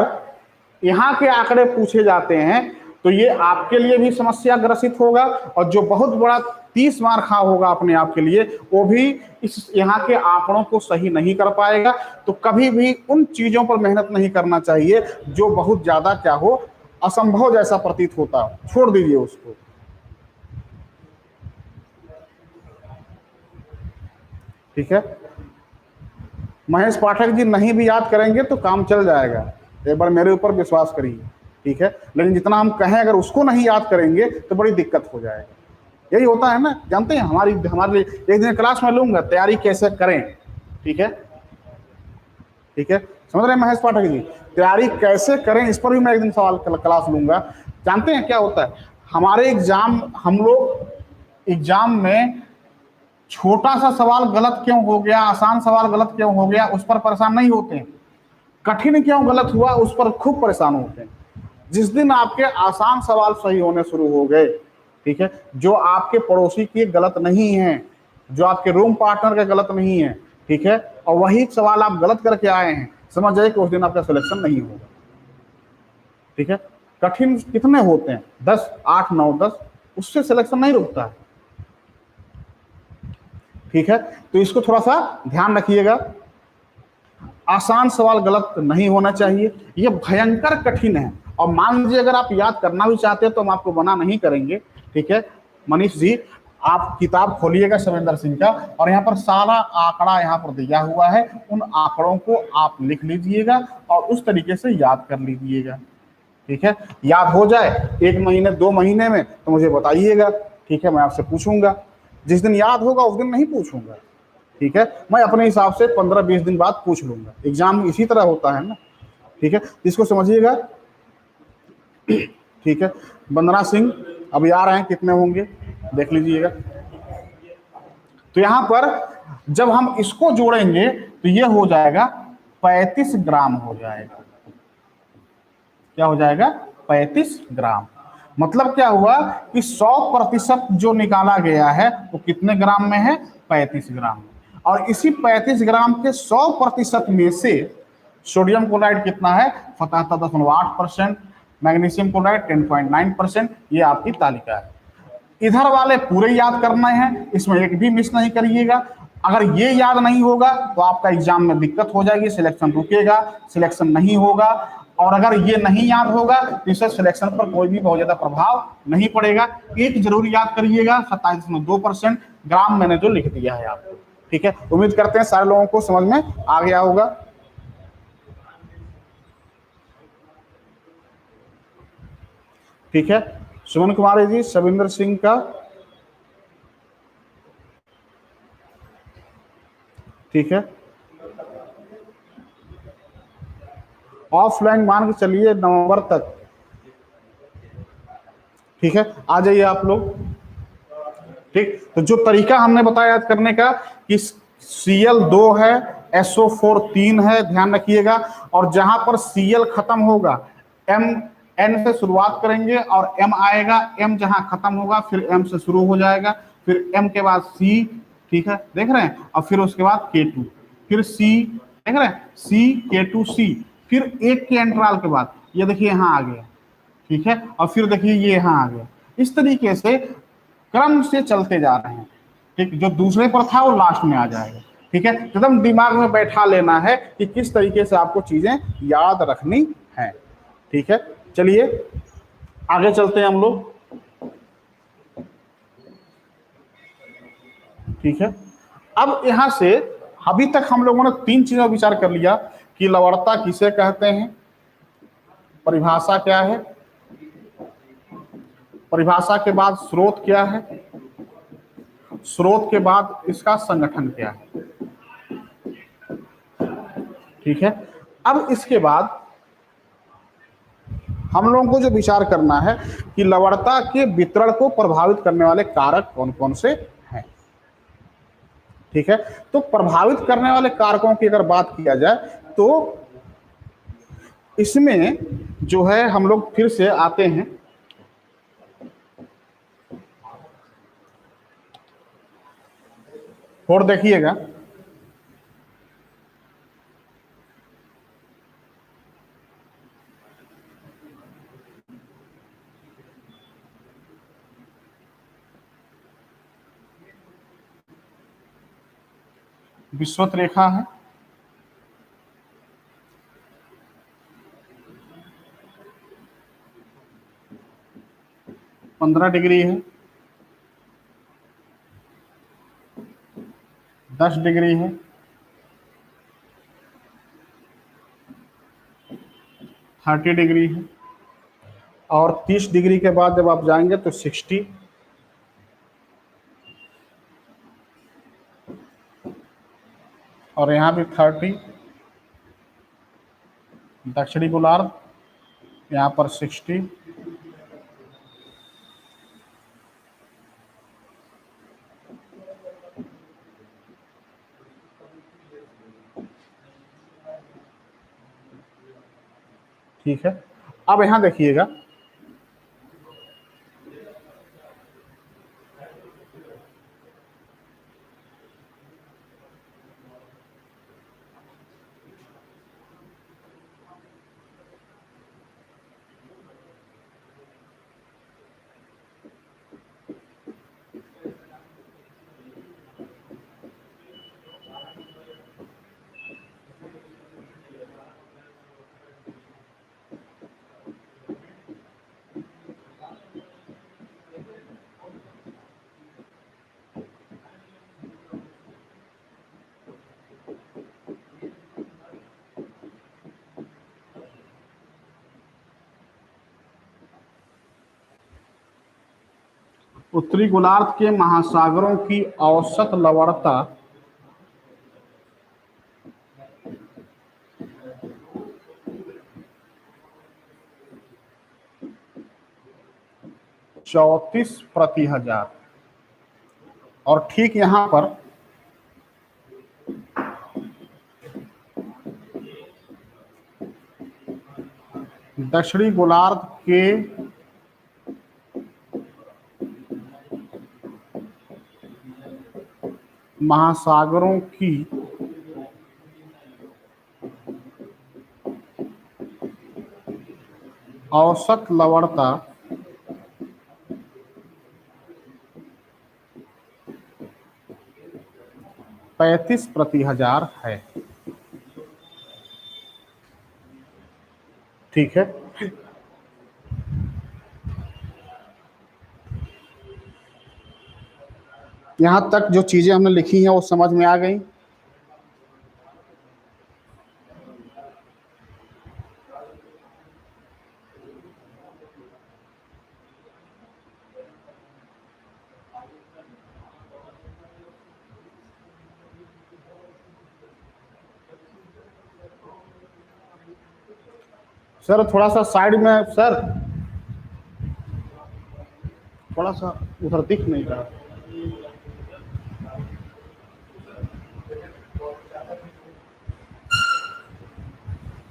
यहां के आंकड़े पूछे जाते हैं तो ये आपके लिए भी समस्या ग्रसित होगा, और जो बहुत बड़ा 30 मार्क होगा अपने आप के लिए, वो भी इस यहाँ के आंकड़ों को सही नहीं कर पाएगा। तो कभी भी उन चीजों पर मेहनत नहीं करना चाहिए जो बहुत ज्यादा क्या हो, असंभव जैसा प्रतीत होता, छोड़ दीजिए उसको। ठीक है, महेश पाठक जी नहीं भी याद करेंगे तो काम चल जाएगा, एक बार मेरे ऊपर विश्वास करिए, ठीक है। लेकिन जितना हम कहें अगर उसको नहीं याद करेंगे तो बड़ी दिक्कत हो जाएगा। यही होता है ना, जानते हैं हमारे लिए एक दिन क्लास में लूंगा तैयारी कैसे करें, ठीक है, ठीक है, समझ रहे हैं महेश पाठक जी, तैयारी कैसे करें इस पर भी मैं एक दिन सवाल क्लास लूंगा। जानते हैं क्या होता है हमारे एग्जाम, हम लोग एग्जाम में छोटा सा सवाल गलत क्यों हो गया, आसान सवाल गलत क्यों हो गया उस पर परेशान नहीं होते हैं, कठिन क्यों गलत हुआ उस पर खूब परेशान होते हैं। जिस दिन आपके आसान सवाल सही होने शुरू हो गए, ठीक है, जो आपके पड़ोसी के गलत नहीं है, जो आपके रूम पार्टनर के गलत नहीं है, ठीक है, और वही सवाल आप गलत करके आए हैं, समझ जाइए कि उस दिन आपका सिलेक्शन नहीं होगा, ठीक है। कठिन कितने होते हैं, 10, 8, 9, 10, उससे सिलेक्शन नहीं रुकता है, ठीक है। तो इसको थोड़ा सा ध्यान रखिएगा, आसान सवाल गलत नहीं होना चाहिए, ये भयंकर कठिन है। और मान लीजिए अगर आप याद करना भी चाहते हैं तो हम आपको मना नहीं करेंगे, ठीक है। मनीष जी आप किताब खोलिएगा शैलेंद्र सिंह का, और यहाँ पर सारा आंकड़ा यहाँ पर दिया हुआ है, उन आंकड़ों को आप लिख लीजिएगा और उस तरीके से याद कर लीजिएगा, ठीक है। याद हो जाए 1 महीने 2 महीने में तो मुझे बताइएगा, ठीक है, मैं आपसे पूछूंगा। जिस दिन याद होगा उस दिन नहीं पूछूंगा, ठीक है, मैं अपने हिसाब से 15-20 दिन बाद पूछ लूंगा, एग्जाम इसी तरह होता है ना, ठीक है, इसको समझिएगा, ठीक है। वंदना सिंह अभी आ रहे हैं, कितने होंगे देख लीजिएगा। तो यहां पर जब हम इसको जोड़ेंगे तो ये हो जाएगा 35 ग्राम हो जाएगा, क्या हो जाएगा 35 ग्राम। मतलब क्या हुआ कि 100% जो निकाला गया है वो कितने ग्राम में है, 35 ग्राम में। और इसी 35 ग्राम के 100% में से सोडियम क्लोराइड कितना है, 77.8%, मैग्नीशियम क्लोराइड 10.9%, ये आपकी तालिका है। इधर वाले पूरे याद करना है, इसमें एक भी मिस नहीं करिएगा। अगर ये याद नहीं होगा तो आपका एग्जाम में दिक्कत हो जाएगी, सिलेक्शन रुकेगा, सिलेक्शन नहीं होगा। और अगर ये नहीं याद होगा तो इससे सिलेक्शन पर कोई भी बहुत ज्यादा प्रभाव नहीं पड़ेगा। एक जरूर याद करिएगा, 27.2% ग्राम मैंने जो लिख दिया है आपको, ठीक है। उम्मीद करते हैं सारे लोगों को समझ में आ गया होगा, ठीक है। सुमन कुमारी जी शविंदर सिंह का, ठीक है, ऑफलाइन मान के चलिए नवंबर तक, ठीक है, आ जाइए आप लोग, ठीक। तो जो तरीका हमने बताया याद करने का कि Cl2 है, SO4 3 है, ध्यान रखिएगा। और जहां पर Cl खत्म होगा, M N से शुरुआत करेंगे और M आएगा, M जहां खत्म होगा फिर M से शुरू हो जाएगा, फिर M के बाद C, ठीक है, देख रहे हैं, और फिर उसके बाद K2, फिर C, देख रहे हैं, C K2C, फिर एक के अंतराल के बाद ये देखिए यहाँ आ गया, ठीक है, और फिर देखिए ये यहाँ आ गया। इस तरीके से क्रम से चलते जा रहे हैं, ठीक। जो दूसरे पर था वो लास्ट में आ जाएगा, ठीक है। एकदम दिमाग में बैठा लेना है कि किस तरीके से आपको चीजें याद रखनी है, ठीक है। चलिए आगे चलते हैं हम लोग, ठीक है। अब यहां से अभी तक हम लोगों ने 3 चीजों पर विचार कर लिया कि लवणता किसे कहते हैं, परिभाषा क्या है, परिभाषा के बाद स्रोत क्या है, स्रोत के बाद इसका संगठन क्या है, ठीक है। अब इसके बाद हम लोगों को जो विचार करना है कि लवणता के वितरण को प्रभावित करने वाले कारक कौन कौन से हैं, ठीक है। तो प्रभावित करने वाले कारकों की अगर बात किया जाए तो इसमें जो है हम लोग फिर से आते हैं, और देखिएगा, विषुवत रेखा है, 15 डिग्री है, 10 डिग्री है, 30 डिग्री है, और 30 डिग्री के बाद जब आप जाएंगे तो 60, और यहाँ भी 30, दक्षिणी गोलार्ध, यहाँ पर 60, ठीक है। अब यहाँ देखिएगा, उत्तरी गोलार्ध के महासागरों की औसत लवणता 34/1000, और ठीक यहां पर दक्षिणी गोलार्ध के महासागरों की औसत लवणता 35/1000 है, ठीक है। यहां तक जो चीजें हमने लिखी हैं वो समझ में आ गई। सर थोड़ा सा साइड में, सर थोड़ा सा उधर दिख नहीं रहा।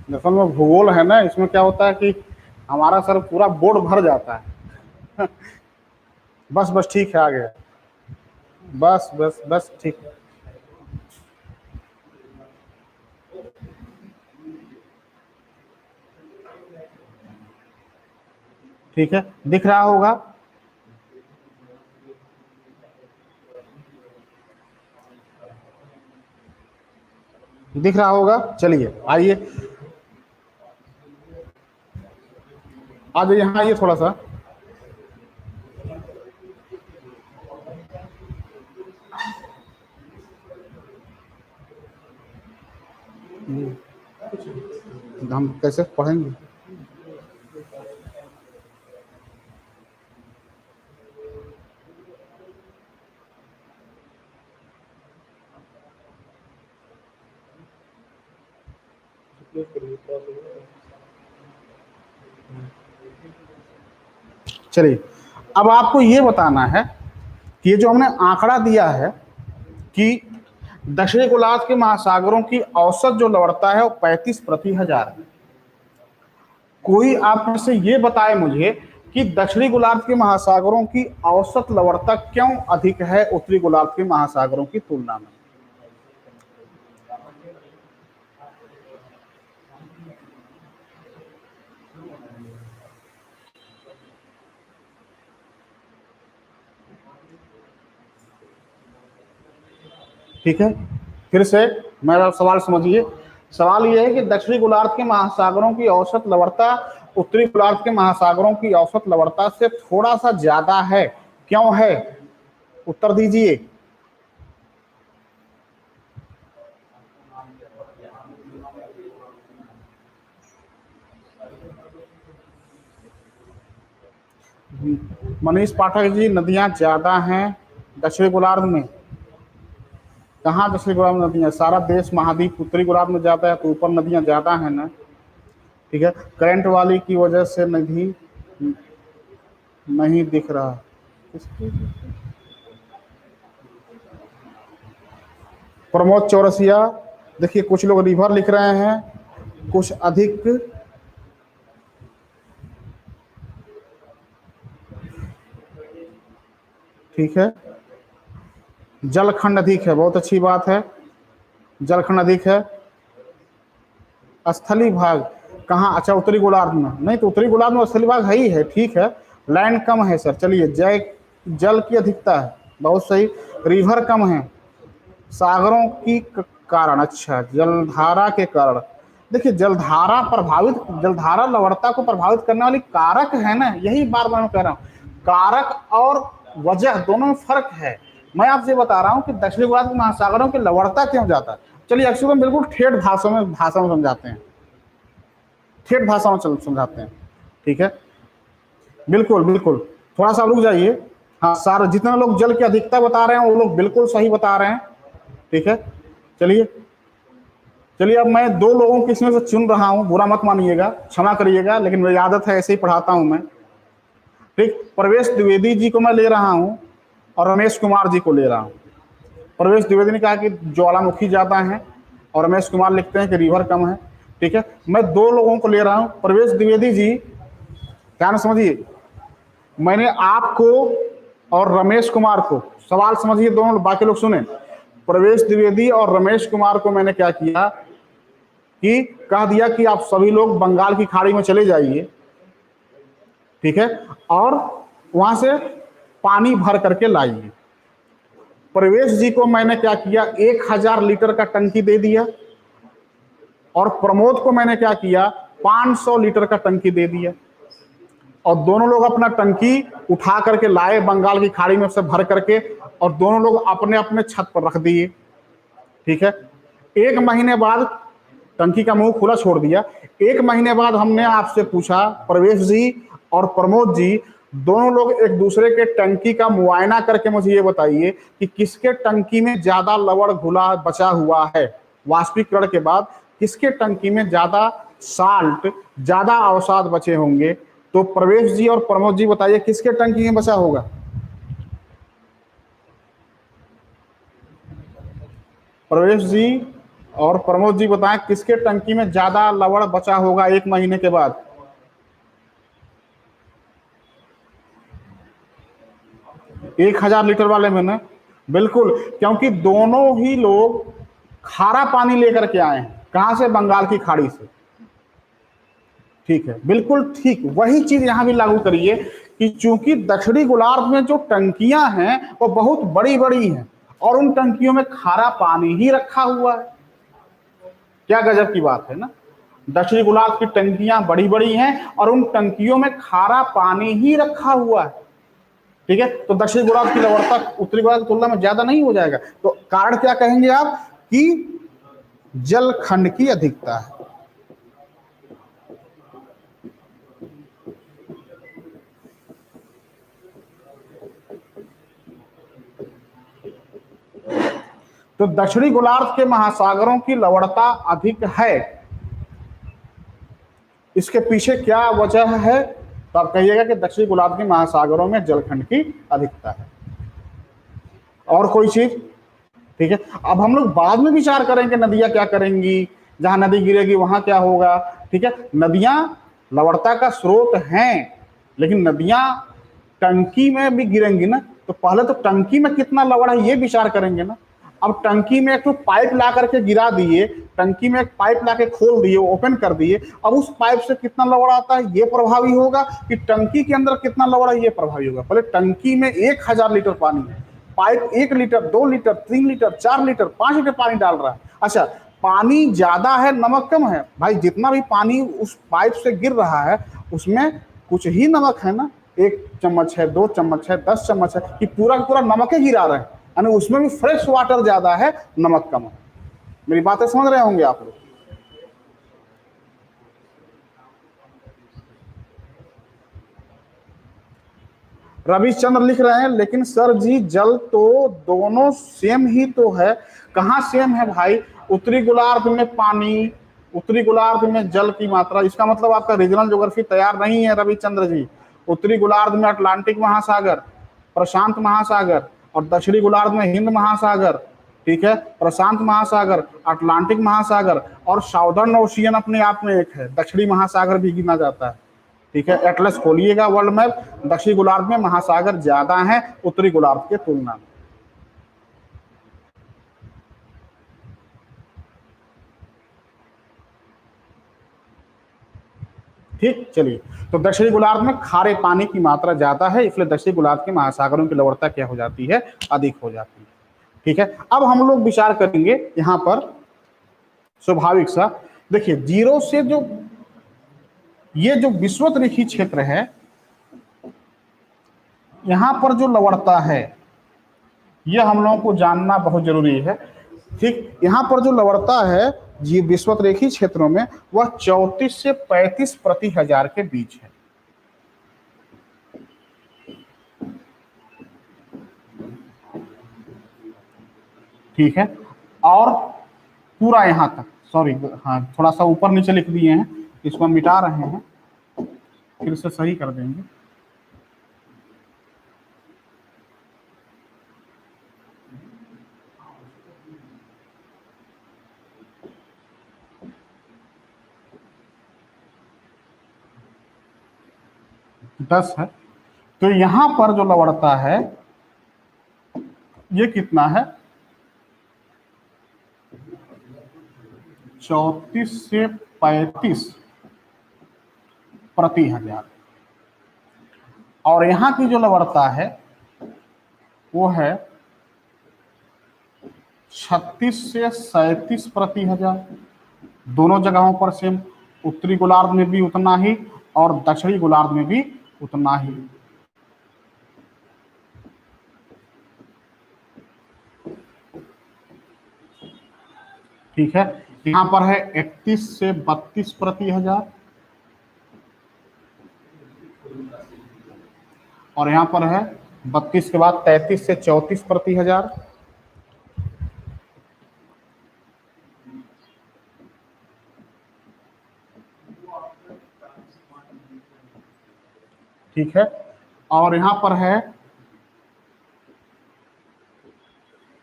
दरअसल में भूगोल है ना, इसमें क्या होता है कि हमारा सर पूरा बोर्ड भर जाता है। बस बस ठीक है, आ गया। बस बस बस ठीक है, ठीक है, दिख रहा होगा। दिख रहा होगा, चलिए आइए, आ जाइए, यहाँ आइए थोड़ा सा। हम कैसे पढ़ेंगे? चलिए, अब आपको ये बताना है कि ये जो हमने आंकड़ा दिया है कि दक्षिणी गोलार्ध के महासागरों की औसत जो लवणता है वो 35/1000 है। कोई आप में से ये बताए मुझे कि दक्षिणी गोलार्ध के महासागरों की औसत लवणता क्यों अधिक है उत्तरी गोलार्ध के महासागरों की तुलना में। ठीक है, फिर से मेरा सवाल समझिए। सवाल यह है कि दक्षिणी गोलार्ध के महासागरों की औसत लवणता उत्तरी गोलार्ध के महासागरों की औसत लवणता से थोड़ा सा ज्यादा है, क्यों है? उत्तर दीजिए। मनीष पाठक जी, नदियां ज्यादा हैं दक्षिणी गोलार्ध में। कहाँ दक्षिणी गोलार्ध में नदियां? सारा देश महाद्वीप उत्तरी गोलार्ध में जाता है, तो ऊपर नदियां ज्यादा है ना। ठीक है, करंट वाली की वजह से नदी नहीं दिख रहा। प्रमोद चौरसिया, देखिए कुछ लोग रिवर लिख रहे हैं, कुछ अधिक ठीक है। जलखंड अधिक है, बहुत अच्छी बात है, जलखंड अधिक है। स्थली भाग कहाँ? अच्छा, उत्तरी गोलार्ध में। नहीं तो उत्तरी गोलार्ध में स्थली भाग है ही है, ठीक है, लैंड कम है सर। चलिए, जल की अधिकता है, बहुत सही। रिवर कम है, सागरों की कारण, अच्छा, जलधारा के कारण। देखिए, जलधारा लवणता को प्रभावित करने वाली कारक है ना, यही बार बार मैं कह रहा हूँ, कारक और वजह दोनों में फर्क है। मैं आपसे बता रहा हूँ कि दक्षिणी गोलार्ध के महासागरों की लवणता क्यों जाता है। चलिए, अक्सर हम बिल्कुल ठेठ भाषा में समझाते हैं, ठेठ भाषा में समझाते हैं, ठीक है, बिल्कुल बिल्कुल। थोड़ा सा रुक जाइए। हाँ, सारे जितने लोग जल की अधिकता बता रहे हैं वो लोग बिल्कुल सही बता रहे हैं, ठीक है। चलिए चलिए, अब मैं दो लोगों की इसमें से चुन रहा हूं, बुरा मत मानिएगा, क्षमा करिएगा, लेकिन मेरी आदत है, ऐसे ही पढ़ाता हूं मैं। ठीक, प्रवेश द्विवेदी जी को मैं ले रहा हूं और रमेश कुमार जी को ले रहा हूं। प्रवेश द्विवेदी ने कहा कि ज्वालामुखी ज्यादा है और रमेश कुमार लिखते हैं कि रिवर कम है, ठीक है। मैं दो लोगों को ले रहा हूं। प्रवेश द्विवेदी जी, ध्यान समझिए, मैंने आपको और रमेश कुमार को, सवाल समझिए दोनों, बाकी लोग सुने। प्रवेश द्विवेदी और रमेश कुमार को मैंने क्या किया कि कह दिया कि आप सभी लोग बंगाल की खाड़ी में चले जाइए, ठीक है, और वहां से पानी भर करके लाइए। प्रवेश जी को मैंने क्या किया, 1000 लीटर का टंकी दे दिया, और प्रमोद को मैंने क्या किया, 500 लीटर का टंकी दे दिया, और दोनों लोग अपना टंकी उठा करके लाए बंगाल की खाड़ी में से भर करके, और दोनों लोग अपने अपने छत पर रख दिए, ठीक है। 1 महीने बाद टंकी का मुंह खुला छोड़ दिया। 1 महीने बाद हमने आपसे पूछा, प्रवेश जी और प्रमोद जी, दोनों लोग एक दूसरे के टंकी का मुआयना करके मुझे ये बताइए कि किसके टंकी में ज्यादा लवण घुला बचा हुआ है। वाष्पीकरण के बाद किसके टंकी में ज्यादा साल्ट, ज्यादा अवसाद बचे होंगे। तो प्रवेश जी और प्रमोद जी बताइए किसके टंकी में बचा होगा। प्रवेश जी और प्रमोद जी बताएं किसके टंकी में ज्यादा लवण बचा होगा 1 महीने के बाद। एक 1000 लीटर वाले में ना, बिल्कुल, क्योंकि दोनों ही लोग खारा पानी लेकर के आए हैं। कहां से? बंगाल की खाड़ी से, ठीक है, बिल्कुल ठीक। वही चीज यहां भी लागू करिए कि चूंकि दक्षिणी गोलार्ध में जो टंकियां हैं वो बहुत बड़ी बड़ी हैं और उन टंकियों में खारा पानी ही रखा हुआ है। क्या गजब की बात है ना। दक्षिणी गोलार्ध की टंकियां बड़ी बड़ी हैं और उन टंकियों में खारा पानी ही रखा हुआ है, ठीक है। तो दक्षिणी गोलार्ध की लवणता उत्तरी गोलार्ध की तुलना में ज्यादा नहीं हो जाएगा। तो कारण क्या कहेंगे आप कि जलखंड की अधिकता है। तो दक्षिणी गोलार्ध के महासागरों की लवणता अधिक है, इसके पीछे क्या वजह है? तो आप कहिएगा कि दक्षिणी गोलार्ध के महासागरों में जलखंड की अधिकता है। और कोई चीज? ठीक है, अब हम लोग बाद में विचार करेंगे नदियां क्या करेंगी, जहां नदी गिरेगी वहां क्या होगा, ठीक है। नदियां लवणता का स्रोत हैं, लेकिन नदियां टंकी में भी गिरेंगी ना, तो पहले तो टंकी में कितना लवण है ये विचार करेंगे ना। अब टंकी में एक तो पाइप ला करके गिरा दिए, टंकी में एक पाइप ला के खोल दिए, ओपन कर दिए, अब उस पाइप से कितना लवण आता है ये प्रभावी होगा कि टंकी के अंदर कितना लवण है ये प्रभावी होगा। पहले टंकी में 1000 लीटर पानी है, pipe 1 litre, 2 litre, 3 litre, 4 litre, 5 litre पानी डाल रहा है। अच्छा, पानी ज्यादा है, नमक कम है, भाई जितना भी पानी उस पाइप से गिर रहा है उसमें कुछ ही नमक है ना। 1 चम्मच है, 2 चम्मच है, 10 चम्मच है, कि पूरा का पूरा नमक ही गिरा रहे हैं, यानी उसमें भी फ्रेश वाटर ज्यादा है, नमक कम है। मेरी बातें समझ रहे होंगे आप लोग। रविचंद्र लिख रहे हैं, लेकिन सर जी जल तो दोनों सेम ही तो है। कहाँ सेम है भाई? उत्तरी गोलार्ध में पानी, उत्तरी गोलार्ध में जल की मात्रा, इसका मतलब आपका रीजनल ज्योग्राफी तैयार नहीं है रविचंद्र जी। उत्तरी गोलार्ध में अटलांटिक महासागर, प्रशांत महासागर, और दक्षिणी गोलार्ध में हिंद महासागर, ठीक है, प्रशांत महासागर, अटलांटिक महासागर, और साउदर्न ओशियन अपने आप में एक है, दक्षिणी महासागर भी गिना जाता है, ठीक है। एटलस खोलिएगा वर्ल्ड मैप, दक्षिणी गोलार्ध में महासागर ज्यादा है उत्तरी गोलार्ध के तुलना में। ठीक, चलिए। तो दक्षिणी गोलार्ध में खारे पानी की मात्रा ज्यादा है, इसलिए दक्षिणी गोलार्ध के महासागरों की लवणता क्या हो जाती है? अधिक हो जाती है, ठीक है। अब हम लोग विचार करेंगे यहां पर स्वाभाविक सा, देखिए जीरो से जो ये जो विषुवत रेखी क्षेत्र है, यहां पर जो लवणता है यह हम लोगों को जानना बहुत जरूरी है, ठीक। यहां पर जो लवणता है जी विषुवत रेखी क्षेत्रों में, वह 34 से 35 प्रति हजार के बीच है, ठीक है। और पूरा यहां तक, सॉरी हाँ थोड़ा सा ऊपर नीचे लिख दिए हैं, इसको हम मिटा रहे हैं, फिर से सही कर देंगे। दस है, तो यहां पर जो लवणता है ये कितना है? 34 से 35 प्रति हजार। और यहां की जो लवणता है वो है 36 से 37 प्रति हजार। दोनों जगहों पर सेम, उत्तरी गोलार्ध में भी उतना ही और दक्षिणी गोलार्ध में भी उतना ही, ठीक है। यहां पर है 31 से 32 प्रति हजार, और यहां पर है 32 के बाद 33 से 34 प्रति हजार, ठीक है। और यहां पर है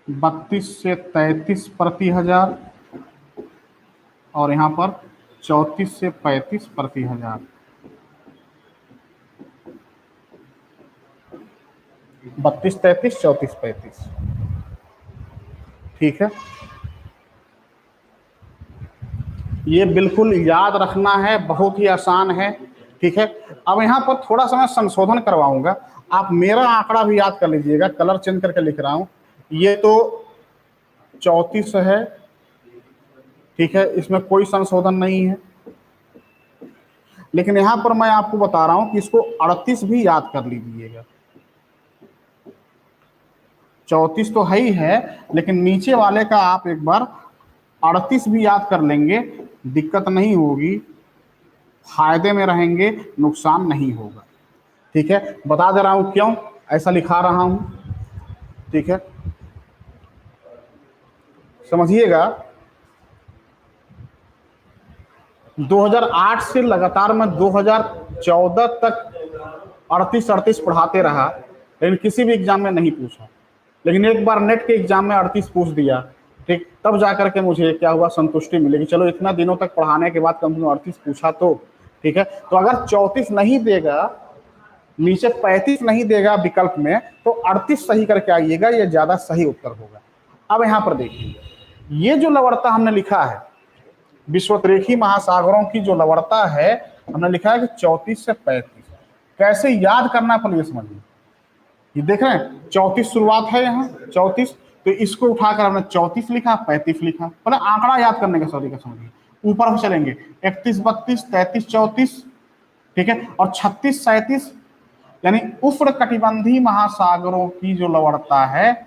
32 से 33 प्रति हजार, और यहां पर 34 से 35 प्रति हजार, 32 33 34 35, ठीक है। ये बिल्कुल याद रखना है, बहुत ही आसान है, ठीक है। अब यहाँ पर थोड़ा सा मैं संशोधन करवाऊंगा, आप मेरा आंकड़ा भी याद कर लीजिएगा, कलर चेंज करके लिख रहा हूं। ये तो 34 है, ठीक है, इसमें कोई संशोधन नहीं है। लेकिन यहां पर मैं आपको बता रहा हूं कि इसको 38 भी याद कर लीजिएगा। 34 तो है ही है, लेकिन नीचे वाले का आप एक बार 38 भी याद कर लेंगे, दिक्कत नहीं होगी, फायदे में रहेंगे, नुकसान नहीं होगा, ठीक है। बता दे रहा हूं क्यों ऐसा लिखा रहा हूं, ठीक है, समझिएगा। 2008 से लगातार मैं 2014 तक 38 पढ़ाते रहा, लेकिन किसी भी एग्जाम में नहीं पूछा। लेकिन एक बार नेट के एग्जाम में 38 पूछ दिया, ठीक, तब जाकर के मुझे क्या हुआ, संतुष्टि मिलेगी, चलो इतना दिनों तक पढ़ाने के बाद कम से कम 38 पूछा तो, ठीक है। तो अगर 34 नहीं देगा, नीचे 35 नहीं देगा विकल्प में, तो 38 सही करके आइएगा, ये ज्यादा सही उत्तर होगा। अब यहां पर देखिए, ये जो लवणता हमने लिखा है, विषुवतरेखी महासागरों की जो लवणता है, हमने लिखा है कि 34 से 35। कैसे याद करना पड़ेगा समझिए, ये देख रहे हैं 34 शुरुआत है यहाँ 34, तो इसको उठाकर हमने 34 लिखा, 35 लिखा। पहले आंकड़ा याद करने का सॉरी का समझिए, ऊपर हम चलेंगे 31 32 33 34, ठीक है, और 36 37, यानी उष्ण कटिबंधीय महासागरों की जो लवणता है,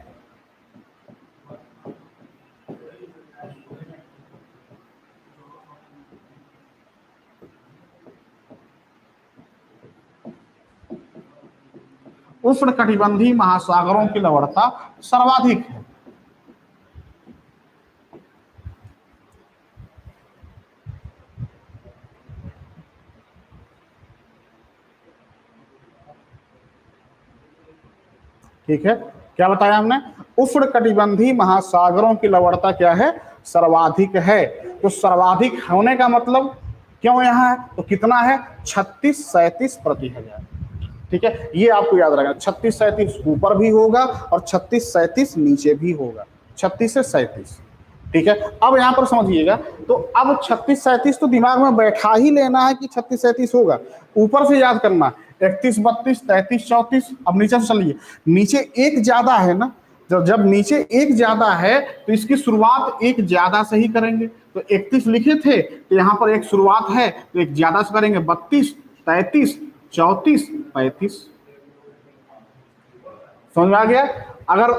उष्णकटिबंधीय महासागरों की लवणता सर्वाधिक है। ठीक है, क्या बताया हमने? उष्णकटिबंधीय महासागरों की लवणता क्या है? सर्वाधिक है। तो सर्वाधिक होने का मतलब क्यों यहां है? तो कितना है? 36-37 प्रति 1000। ठीक है, ये आपको याद रखना, 36-37 ऊपर भी होगा और 36-37 नीचे भी होगा, 36 से 37। ठीक है, अब यहां पर समझिएगा, तो अब 36-37 तो दिमाग में बैठा ही लेना है कि 36-37 होगा, ऊपर से याद करना 31-32-33-34। अब नीचे से चलिए, नीचे एक ज्यादा है ना, जब नीचे एक ज्यादा है तो इसकी शुरुआत एक ज्यादा से ही करेंगे। तो 31 लिखे थे तो यहां पर एक शुरुआत है तो एक ज्यादा से करेंगे, 32-33-34-35। समझ में आ गया? अगर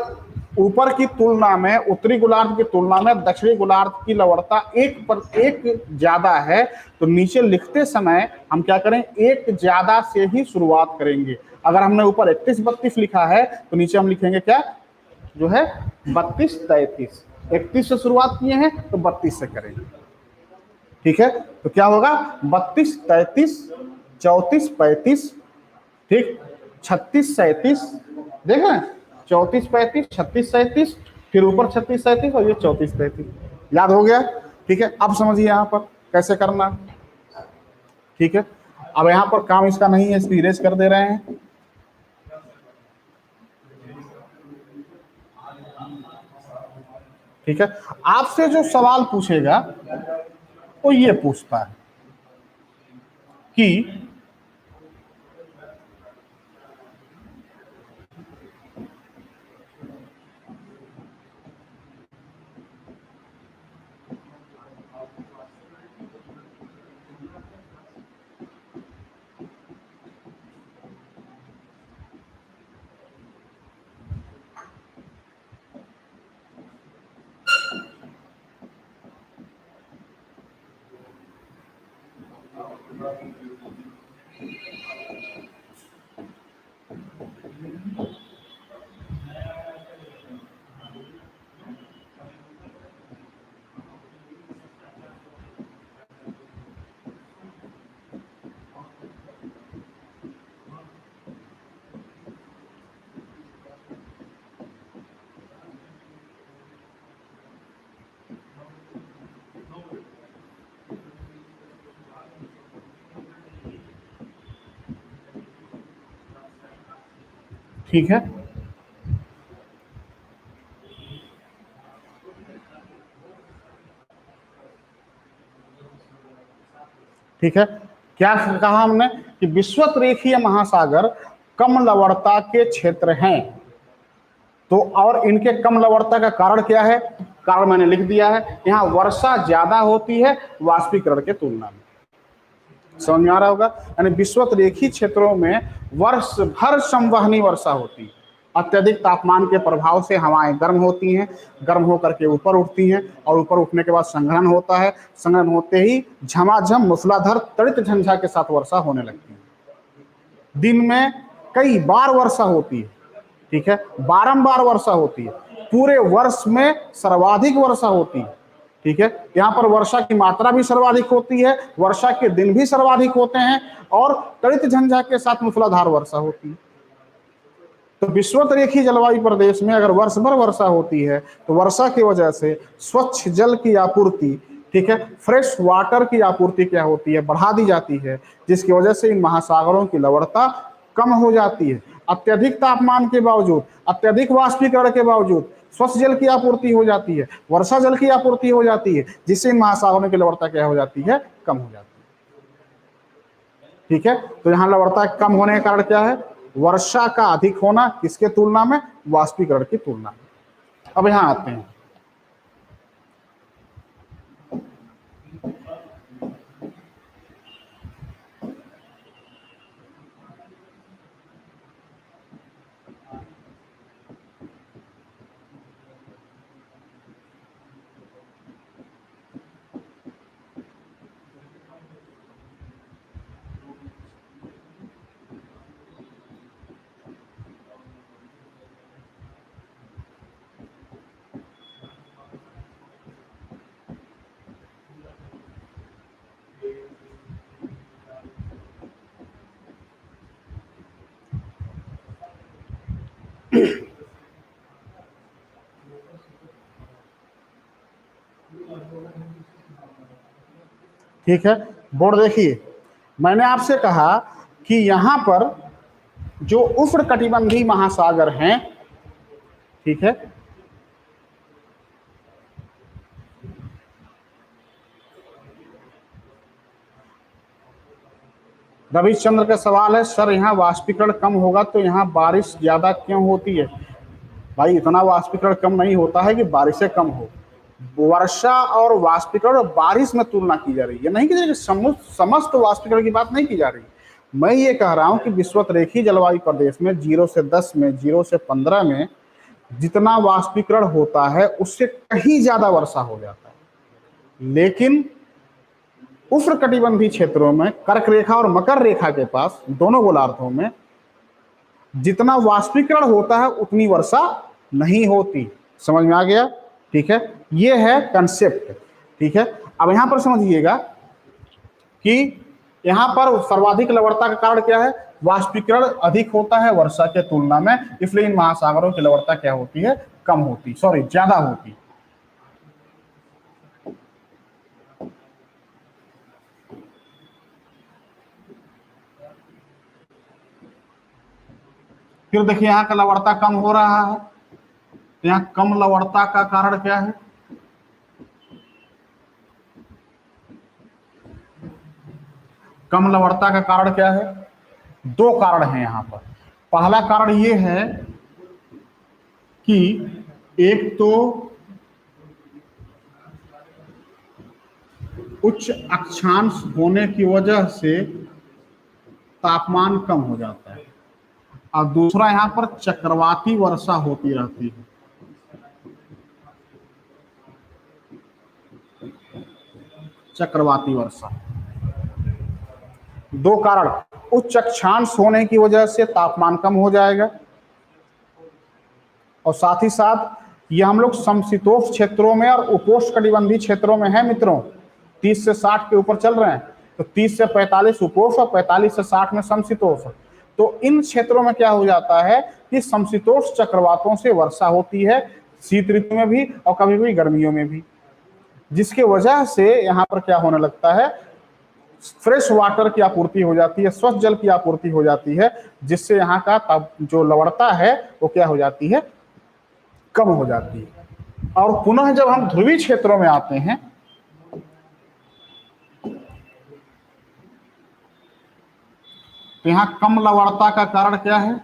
ऊपर की तुलना में, उत्तरी गोलार्ध की तुलना में दक्षिणी गोलार्ध की लवणता एक ज्यादा है, तो नीचे लिखते समय हम क्या करें? एक ज्यादा से ही शुरुआत करेंगे। अगर हमने ऊपर 31-32 लिखा है तो नीचे हम लिखेंगे क्या? जो है 32-33। 31 से शुरुआत किए हैं तो 32 से करेंगे। ठीक है, तो क्या होगा? 32-33-34-35। ठीक, 36-37, देखें, 34-35, 36-37, फिर ऊपर 36-37 और ये 34-35। याद हो गया? ठीक है, अब समझिए यहां पर कैसे करना। ठीक है, अब यहां पर काम इसका नहीं है, इसको इरेज कर दे रहे हैं। ठीक है, आपसे जो सवाल पूछेगा वो ये पूछता है कि ठीक है, ठीक है, क्या कहा हमने? कि विषुवत रेखीय महासागर कम लवणता के क्षेत्र हैं। तो और इनके कम लवणता का कारण क्या है? कारण मैंने लिख दिया है, यहां वर्षा ज्यादा होती है वाष्पीकरण के तुलना में। समझ में आ रहा होगा? यानी विषुवत रेखीय क्षेत्रों में वर्ष भर संवहनी वर्षा होती है। अत्यधिक तापमान के प्रभाव से हवाएं गर्म होती हैं, गर्म होकर के ऊपर उठती हैं और ऊपर उठने के बाद संघनन होता है। संघनन होते ही झमाझम मूसलाधार तड़ित झंझा के साथ वर्षा होने लगती है। दिन में कई बार वर्षा होती है। ठीक है, बारंबार वर्षा होती है, पूरे वर्ष में सर्वाधिक वर्षा होती है। ठीक है, यहाँ पर वर्षा की मात्रा भी सर्वाधिक होती है, वर्षा के दिन भी सर्वाधिक होते हैं और तड़ित झंझा के साथ मूसलाधार वर्षा होती है। तो विषुवत रेखीय जलवायु प्रदेश में अगर वर्ष भर वर्षा होती है तो वर्षा की वजह से स्वच्छ जल की आपूर्ति, ठीक है, फ्रेश वाटर की आपूर्ति क्या होती है? बढ़ा दी जाती है, जिसकी वजह से इन महासागरों की लवणता कम हो जाती है। अत्यधिक तापमान के बावजूद, अत्यधिक वाष्पीकरण के बावजूद स्वच्छ जल की आपूर्ति हो जाती है, वर्षा जल की आपूर्ति हो जाती है, जिससे इन महासागरों की लवणता क्या हो जाती है? कम हो जाती है। ठीक है, तो यहां लवणता कम होने का कारण क्या है? वर्षा का अधिक होना, किसके तुलना में? वाष्पीकरण की तुलना में। अब यहां आते हैं, ठीक है, बोर्ड देखिए, मैंने आपसे कहा कि यहां पर जो उष्णकटिबंधीय महासागर हैं, ठीक है, रविचंद्र का सवाल है, सर यहाँ वाष्पीकरण कम होगा तो यहाँ बारिश ज्यादा क्यों होती है? भाई इतना वाष्पीकरण कम नहीं होता है कि बारिशें कम हो। वर्षा और वाष्पीकरण और बारिश में तुलना की जा रही है, नहीं की जा रही, समस्त वाष्पीकरण की बात नहीं की जा रही। मैं ये कह रहा हूं कि विषुवतरेखीय जलवायु प्रदेश में 0 से 10 में, 0 से 15 में जितना वाष्पीकरण होता है उससे कहीं ज्यादा वर्षा हो जाता है। लेकिन उष्णकटिबंधीय क्षेत्रों में कर्क रेखा और मकर रेखा के पास दोनों गोलार्धों में जितना वाष्पीकरण होता है उतनी वर्षा नहीं होती। समझ में आ गया? ठीक है, ये है कंसेप्ट। ठीक है, अब यहां पर समझिएगा कि यहां पर सर्वाधिक लवणता का कारण क्या है? वाष्पीकरण अधिक होता है वर्षा के तुलना में, इसलिए इन महासागरों की लवणता क्या होती है? कम होती, सॉरी ज्यादा होती। फिर देखिए यहां का लवणता कम हो रहा है, यहां कम लवणता का कारण क्या है? कम लवणता का कारण क्या है? दो कारण हैं यहां पर। पहला कारण यह है कि एक तो उच्च अक्षांश होने की वजह से तापमान कम हो जाता है, और दूसरा यहां पर चक्रवाती वर्षा होती रहती है। चक्रवाती वर्षा, दो कारण, उच्च अक्षांश होने की वजह से तापमान कम हो जाएगा, और साथ ही साथ ये हम लोग समशीतोष्ण क्षेत्रों में और उपोष्णकटिबंधीय क्षेत्रों में है मित्रों, 30 से 60 के ऊपर चल रहे हैं, तो 30 से 45 उपोष्ण और 45 से 60 में समशीतोष्ण। तो इन क्षेत्रों में क्या हो जाता है कि समशीतोष्ण चक्रवातों से वर्षा होती है, शीत ऋतु में भी और कभी कभी गर्मियों में भी, जिसकी वजह से यहाँ पर क्या होने लगता है? फ्रेश वाटर की आपूर्ति हो जाती है, स्वच्छ जल की आपूर्ति हो जाती है, जिससे यहाँ का जो लवणता है वो क्या हो जाती है? कम हो जाती है। और पुनः जब हम ध्रुवीय क्षेत्रों में आते हैं, तो यहां कम लवणता का कारण क्या है?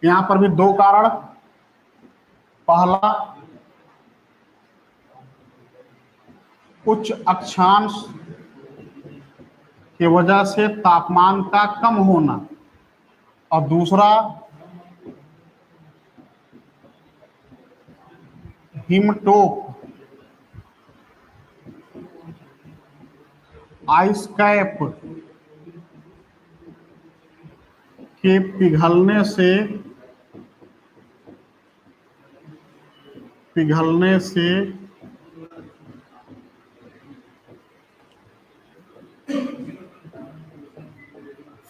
यहां पर भी दो कारण। पहला, उच्च अक्षांश की वजह से तापमान का कम होना, और दूसरा हिमटोप, आइस कैप के पिघलने से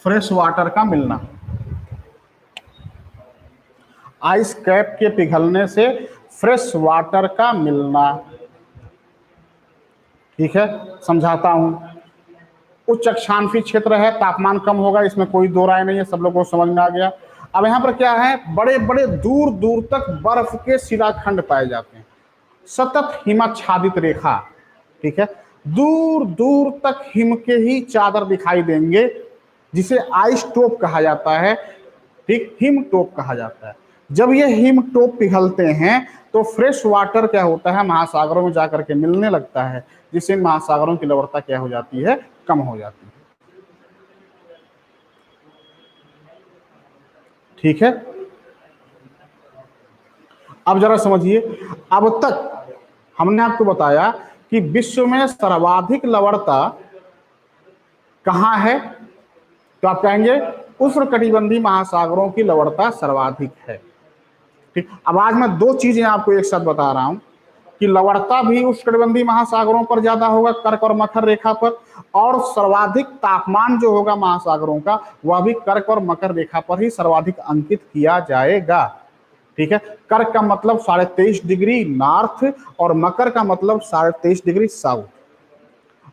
फ्रेश वाटर का मिलना। आइस कैप के पिघलने से फ्रेश वाटर का मिलना। ठीक है, समझाता हूं। उच्च अक्षांशीय क्षेत्र है, तापमान कम होगा, इसमें कोई दो राय नहीं है, सब लोगों को समझ में आ गया। अब यहां पर क्या है? बड़े बड़े दूर दूर तक बर्फ के शिलाखंड पाए जाते हैं, सतत हिमाच्छादित रेखा। ठीक है, दूर दूर तक हिम के ही चादर दिखाई देंगे, जिसे आइस टोप कहा जाता है। ठीक, हिम टोप कहा जाता है। जब ये हिम टोप पिघलते हैं तो फ्रेश वाटर क्या होता है? महासागरों में जाकर के मिलने लगता है, जिससे महासागरों की लवणता क्या हो जाती है? कम हो जाती है। ठीक है, अब जरा समझिए, अब तक हमने आपको बताया कि विश्व में सर्वाधिक लवणता कहां है? तो आप कहेंगे उष्णकटिबंधीय महासागरों की लवणता सर्वाधिक है। ठीक, अब आज मैं दो चीजें आपको एक साथ बता रहा हूं। कि लवणता भी उष्णकटिबंधीय महासागरों पर ज्यादा होगा, कर्क और मकर रेखा पर, और सर्वाधिक तापमान जो होगा महासागरों का वह भी कर्क और मकर रेखा पर ही सर्वाधिक अंकित किया जाएगा। ठीक है, कर्क का मतलब 23.5 डिग्री नॉर्थ और मकर का मतलब 23.5 डिग्री साउथ।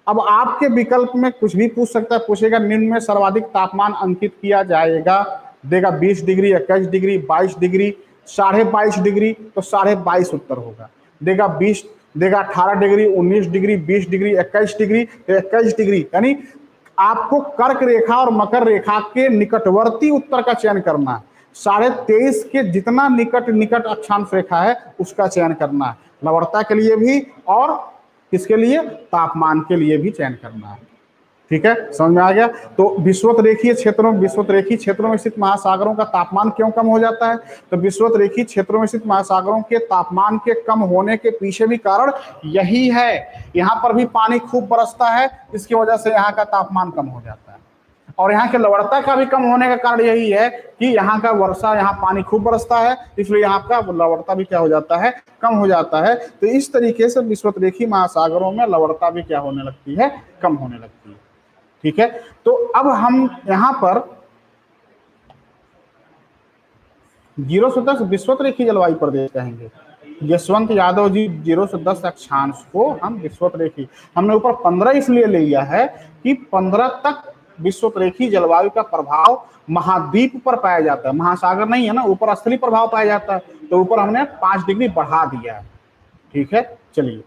अब आपके विकल्प में कुछ भी पूछ सकता है, पूछेगा निम्न में सर्वाधिक तापमान अंकित किया जाएगा, देगा 20 डिग्री, 21 डिग्री, 22 डिग्री, 22.5 डिग्री, तो 22.5 उत्तर होगा। देगा 20, देगा 18 डिग्री, 19 डिग्री, 20 डिग्री, 21 डिग्री, तो 21 डिग्री। यानी आपको कर्क रेखा और मकर रेखा के निकटवर्ती उत्तर का चयन करना है। 23.5 के जितना निकट निकट अक्षांश रेखा है उसका चयन करना है, लवणता के लिए भी और किसके लिए, तापमान के लिए भी चयन करना है। ठीक है, समझ में आ गया। तो विषुवत रेखीय क्षेत्रों में स्थित महासागरों का तापमान क्यों कम हो जाता है, तो विषुवत रेखीय क्षेत्रों में स्थित महासागरों के तापमान के कम होने के पीछे भी कारण यही है। यहाँ पर भी पानी खूब बरसता है, इसकी वजह से यहाँ का तापमान कम हो जाता है, और यहाँ के लवणता का भी कम होने का कारण यही है कि यहाँ का वर्षा, यहाँ पानी खूब बरसता है, इसलिए यहाँ का लवणता भी क्या हो जाता है, कम हो जाता है। तो इस तरीके से विषुवत रेखीय महासागरों में लवणता भी क्या होने लगती है, कम होने लगती है। ठीक है, तो अब हम यहां पर 0 से 10 विषुवत रेखीय जलवायु प्रदेश कहेंगे। यशवंत यादव जी 0 से 10 अक्षांश को हम विषुवत रेखीय, हमने ऊपर 15 इसलिए ले लिया है कि 15 तक विषुवत रेखीय जलवायु का प्रभाव महाद्वीप पर पाया जाता है, महासागर नहीं है ना, ऊपर स्थलीय प्रभाव पाया जाता है, तो ऊपर हमने 5 डिग्री बढ़ा दिया है। ठीक है, चलिए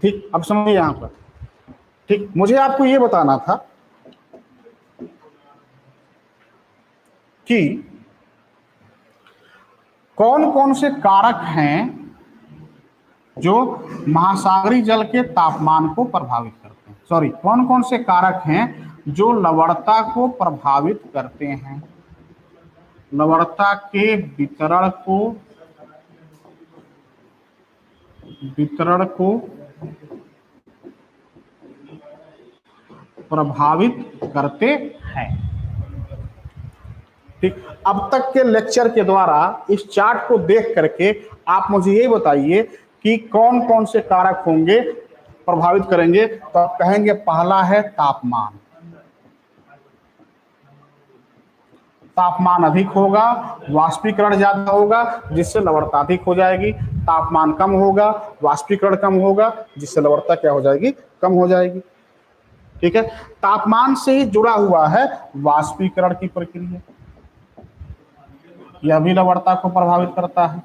ठीक, अब समझिए यहां पर। ठीक, मुझे आपको यह बताना था कि कौन कौन से कारक हैं जो महासागरीय जल के तापमान को प्रभावित करते हैं, सॉरी, कौन कौन से कारक हैं जो लवणता को प्रभावित करते हैं, लवणता के वितरण को प्रभावित करते हैं। ठीक, अब तक के लेक्चर के द्वारा इस चार्ट को देख करके आप मुझे ये बताइए कि कौन कौन से कारक होंगे प्रभावित करेंगे। तो आप कहेंगे पहला है तापमान, तापमान अधिक होगा, वाष्पीकरण ज्यादा होगा जिससे लवणता अधिक हो जाएगी, तापमान कम होगा, वाष्पीकरण कम होगा जिससे लवणता क्या हो जाएगी, कम हो जाएगी। ठीक है, तापमान से ही जुड़ा हुआ है वाष्पीकरण की प्रक्रिया, यह भी लवणता को प्रभावित करता है।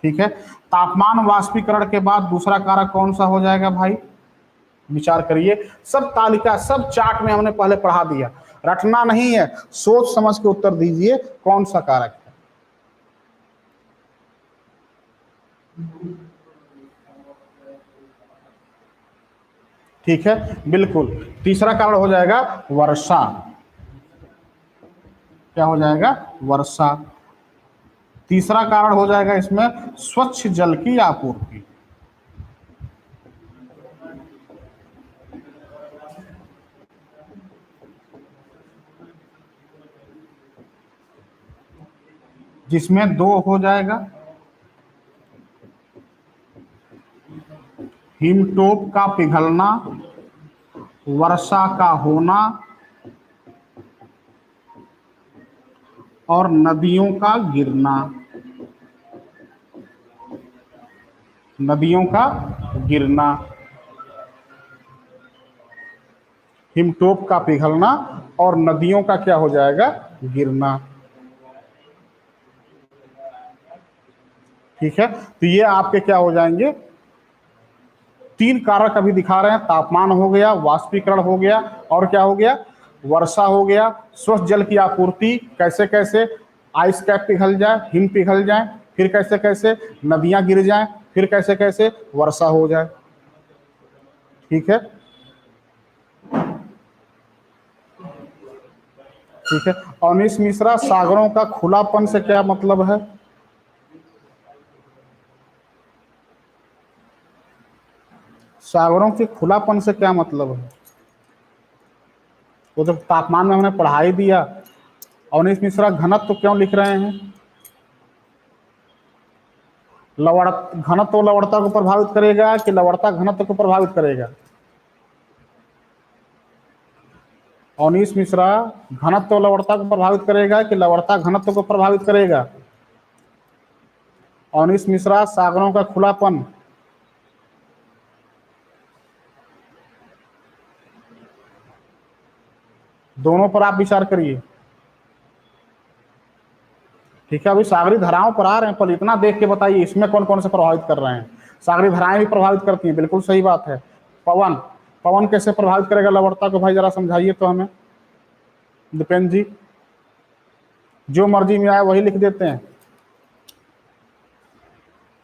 ठीक है, तापमान वाष्पीकरण के बाद दूसरा कारक कौन सा हो जाएगा भाई, विचार करिए। सब तालिका, सब चार्ट में हमने पहले पढ़ा दिया, रटना नहीं है, सोच समझ के उत्तर दीजिए कौन सा कारक है। ठीक है, बिल्कुल, तीसरा कारण हो जाएगा वर्षा। क्या हो जाएगा, वर्षा। तीसरा कारण हो जाएगा इसमें स्वच्छ जल की आपूर्ति। जिसमें 2 हो जाएगा हिमटोप का पिघलना, वर्षा का होना और नदियों का गिरना, नदियों का गिरना, हिमटोप का पिघलना और नदियों का क्या हो जाएगा, गिरना। ठीक है, तो ये आपके क्या हो जाएंगे, 3 कारक अभी दिखा रहे हैं, तापमान हो गया, वाष्पीकरण हो गया, और क्या हो गया, वर्षा हो गया। स्वच्छ जल की आपूर्ति कैसे कैसे, आइस कैप पिघल जाए, हिम पिघल जाए, फिर कैसे कैसे नदियां गिर जाएं, फिर कैसे कैसे वर्षा हो जाए। ठीक है, ठीक है। अवनीश मिश्रा, सागरों का खुलापन से क्या मतलब है, सागरों के खुलापन से क्या मतलब है। वो तो तापमान में हमने पढ़ा ही दिया। अवनीश मिश्रा घनत्व तो क्यों लिख रहे हैं? घनत्व तो लवणता को प्रभावित करेगा कि लवणता घनत्व को प्रभावित करेगा? अवनीश मिश्रा, घनत्व लवणता को प्रभावित करेगा कि लवणता घनत्व को प्रभावित करेगा? अवनीश मिश्रा, सागरों का खुलापन दोनों पर आप विचार करिए। ठीक है, अभी सागरी धाराओं पर आ रहे हैं, पर इतना देख के बताइए इसमें कौन कौन से प्रभावित कर रहे हैं। सागरी धाराएं भी प्रभावित करती हैं, बिल्कुल सही बात है। पवन, पवन कैसे प्रभावित करेगा लवणता को, भाई जरा समझाइए तो हमें। दीपेंद्र जी, जो मर्जी में आए वही लिख देते हैं।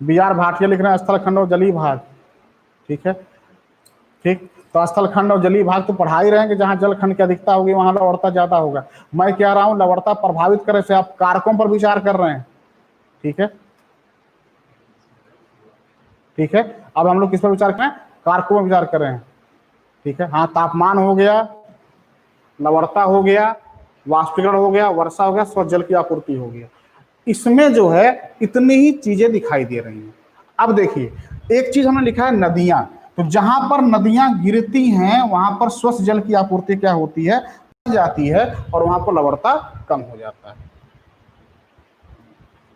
BR भाटिया लिख रहे हैं स्थल खंड और जलीय भाग। ठीक है, ठीक, तो स्थल खंड और जलीय भाग तो पढ़ा ही रहे हैं कि जहां जल खंड की अधिकता होगी वहां लवणता ज्यादा होगा। मैं कह रहा हूं लवणता प्रभावित करे से आप कारकों पर विचार कर रहे हैं। ठीक है, ठीक है, अब हम लोग किस पर विचार करें? कारकों पर विचार कर रहे हैं। ठीक है, हाँ, तापमान हो गया, लवणता हो गया, वाष्पीकरण हो गया, वर्षा हो गया, स्वच्छ जल की आपूर्ति हो गया। इसमें जो है इतनी ही चीजें दिखाई दे रही हैं। अब देखिए, एक चीज हमने लिखा है नदियां, तो जहां पर नदियां गिरती हैं वहां पर स्वच्छ जल की आपूर्ति क्या होती है? जाती है, और वहां पर लवणता कम हो जाता है।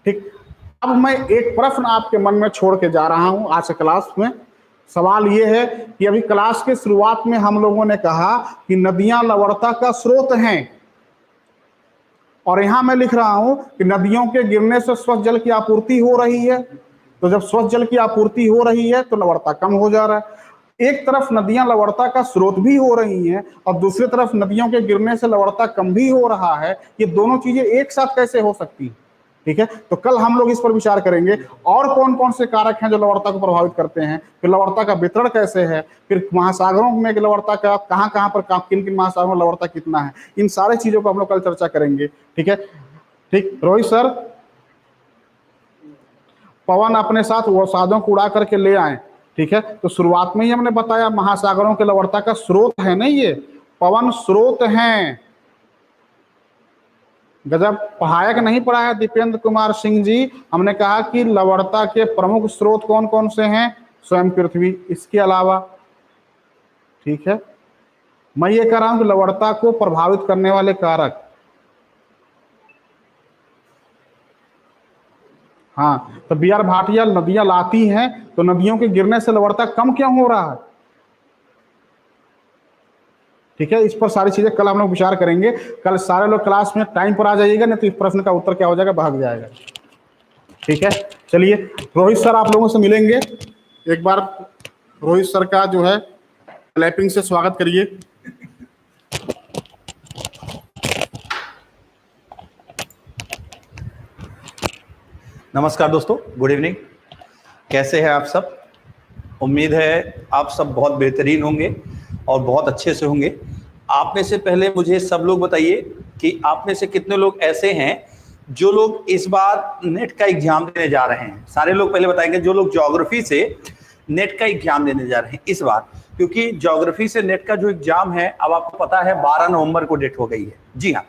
ठीक, अब मैं एक प्रश्न आपके मन में छोड़ के जा रहा हूं आज क्लास में। सवाल यह है कि अभी क्लास के शुरुआत में हम लोगों ने कहा कि नदियां लवणता का स्रोत हैं, और यहां मैं लिख रहा हूं कि नदियों के गिरने से स्वच्छ जल की आपूर्ति हो रही है। तो जब स्वच्छ जल की आपूर्ति हो रही है तो लवणता कम हो जा रहा है। एक तरफ नदियां लवणता का स्रोत भी हो रही हैं और दूसरी तरफ नदियों के गिरने से लवणता कम भी हो रहा है। ये दोनों चीजें एक साथ कैसे हो सकती हैं? ठीक है, तो कल हम लोग इस पर विचार करेंगे और कौन कौन से कारक हैं जो लवणता को प्रभावित करते हैं, फिर लवणता का वितरण कैसे है, फिर महासागरों में लवणता का कहां कहां पर किन किन महासागरों में लवणता कितना है, इन सारे चीजों को हम लोग कल चर्चा करेंगे। ठीक है, ठीक, रोहित सर, पवन अपने साथ अवसादों को उड़ा करके ले आए। ठीक है, तो शुरुआत में ही हमने बताया महासागरों के लवणता का स्रोत है नहीं, ये पवन स्रोत हैं। गजब, पढ़ाया कि नहीं पढ़ाया दीपेंद्र कुमार सिंह जी? हमने कहा कि लवणता के प्रमुख स्रोत कौन कौन से हैं? स्वयं पृथ्वी, इसके अलावा। ठीक है, मैं ये कह रहा हूं कि लवणता को प्रभावित करने वाले कारक, हाँ, तो BR भाटिया, नदियां लाती हैं तो नदियों के गिरने से लवणता कम क्यों हो रहा है? ठीक है, इस पर सारी चीजें कल हम लोग विचार करेंगे। कल सारे लोग क्लास में टाइम पर आ जाइएगा, नहीं तो इस प्रश्न का उत्तर क्या हो जाएगा, भाग जाएगा। ठीक है, चलिए रोहित सर आप लोगों से मिलेंगे। एक बार रोहित सर का जो है क्लैपिंग से स्वागत करिए। नमस्कार दोस्तों, गुड इवनिंग। कैसे हैं आप सब? उम्मीद है आप सब बहुत बेहतरीन होंगे और बहुत अच्छे से होंगे। आप में से पहले मुझे सब लोग बताइए कि आप में से कितने लोग ऐसे हैं जो लोग इस बार नेट का एग्जाम देने जा रहे हैं। सारे लोग पहले बताएंगे जो लोग ज्योग्राफी से नेट का एग्जाम देने जा रहे हैं इस बार, क्योंकि ज्योग्राफी से नेट का जो एग्जाम है अब आपको पता है 12 नवंबर को डेट हो गई है। जी हाँ,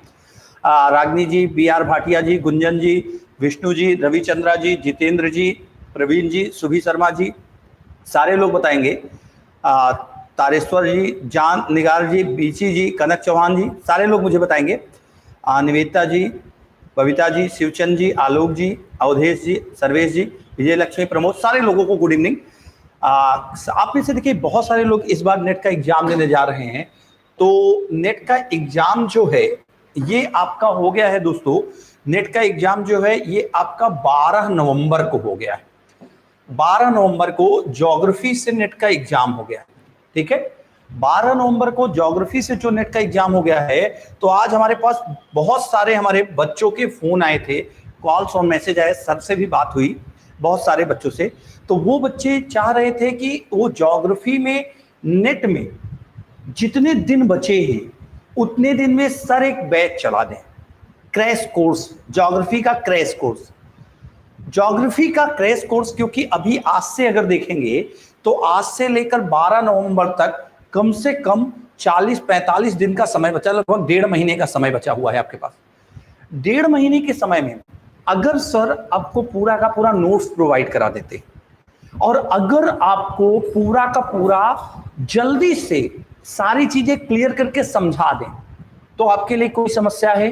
रागनी जी, BR भाटिया जी, गुंजन जी, विष्णु जी, रविचंद्रा जी, जितेंद्र जी, प्रवीण जी, सुभी शर्मा जी, सारे लोग बताएंगे। तारेश्वर जी, जान निगार जी, बीची जी, कनक चौहान जी, सारे लोग मुझे बताएंगे। निवेदिता जी, बबीता जी, शिवचंद जी, आलोक जी, अवधेश जी, सर्वेश जी, विजय लक्ष्मी, प्रमोद, सारे लोगों को गुड इवनिंग। आप में से देखिए बहुत सारे लोग इस बार नेट का एग्जाम देने जा रहे हैं। तो नेट का एग्जाम जो है ये आपका हो गया है दोस्तों। नेट का एग्जाम जो है ये आपका 12 नवंबर को हो गया है। 12 नवंबर को ज्योग्राफी से नेट का एग्जाम हो गया है। ठीक है, 12 नवंबर को ज्योग्राफी से जो नेट का एग्जाम हो गया है, तो आज हमारे पास बहुत सारे हमारे बच्चों के फोन आए थे, कॉल्स और मैसेज आए, सर से भी बात हुई बहुत सारे बच्चों से। तो वो बच्चे चाह रहे थे कि वो ज्योग्राफी में नेट में जितने दिन बचे हैं उतने दिन में सर एक बैच चला दें, क्रैश कोर्स, ज्योग्राफी का क्रैश कोर्स। ज्योग्राफी का क्रैश कोर्स, क्योंकि अभी आज से अगर देखेंगे तो आज से लेकर 12 नवंबर तक कम से कम 40-45 दिन का समय बचा, लगभग 1.5 महीने का समय बचा हुआ है आपके पास। 1.5 महीने के समय में अगर सर आपको पूरा का पूरा नोट्स प्रोवाइड करा देते और अगर आपको पूरा का पूरा जल्दी से सारी चीजें क्लियर करके समझा दें, तो आपके लिए कोई समस्या है?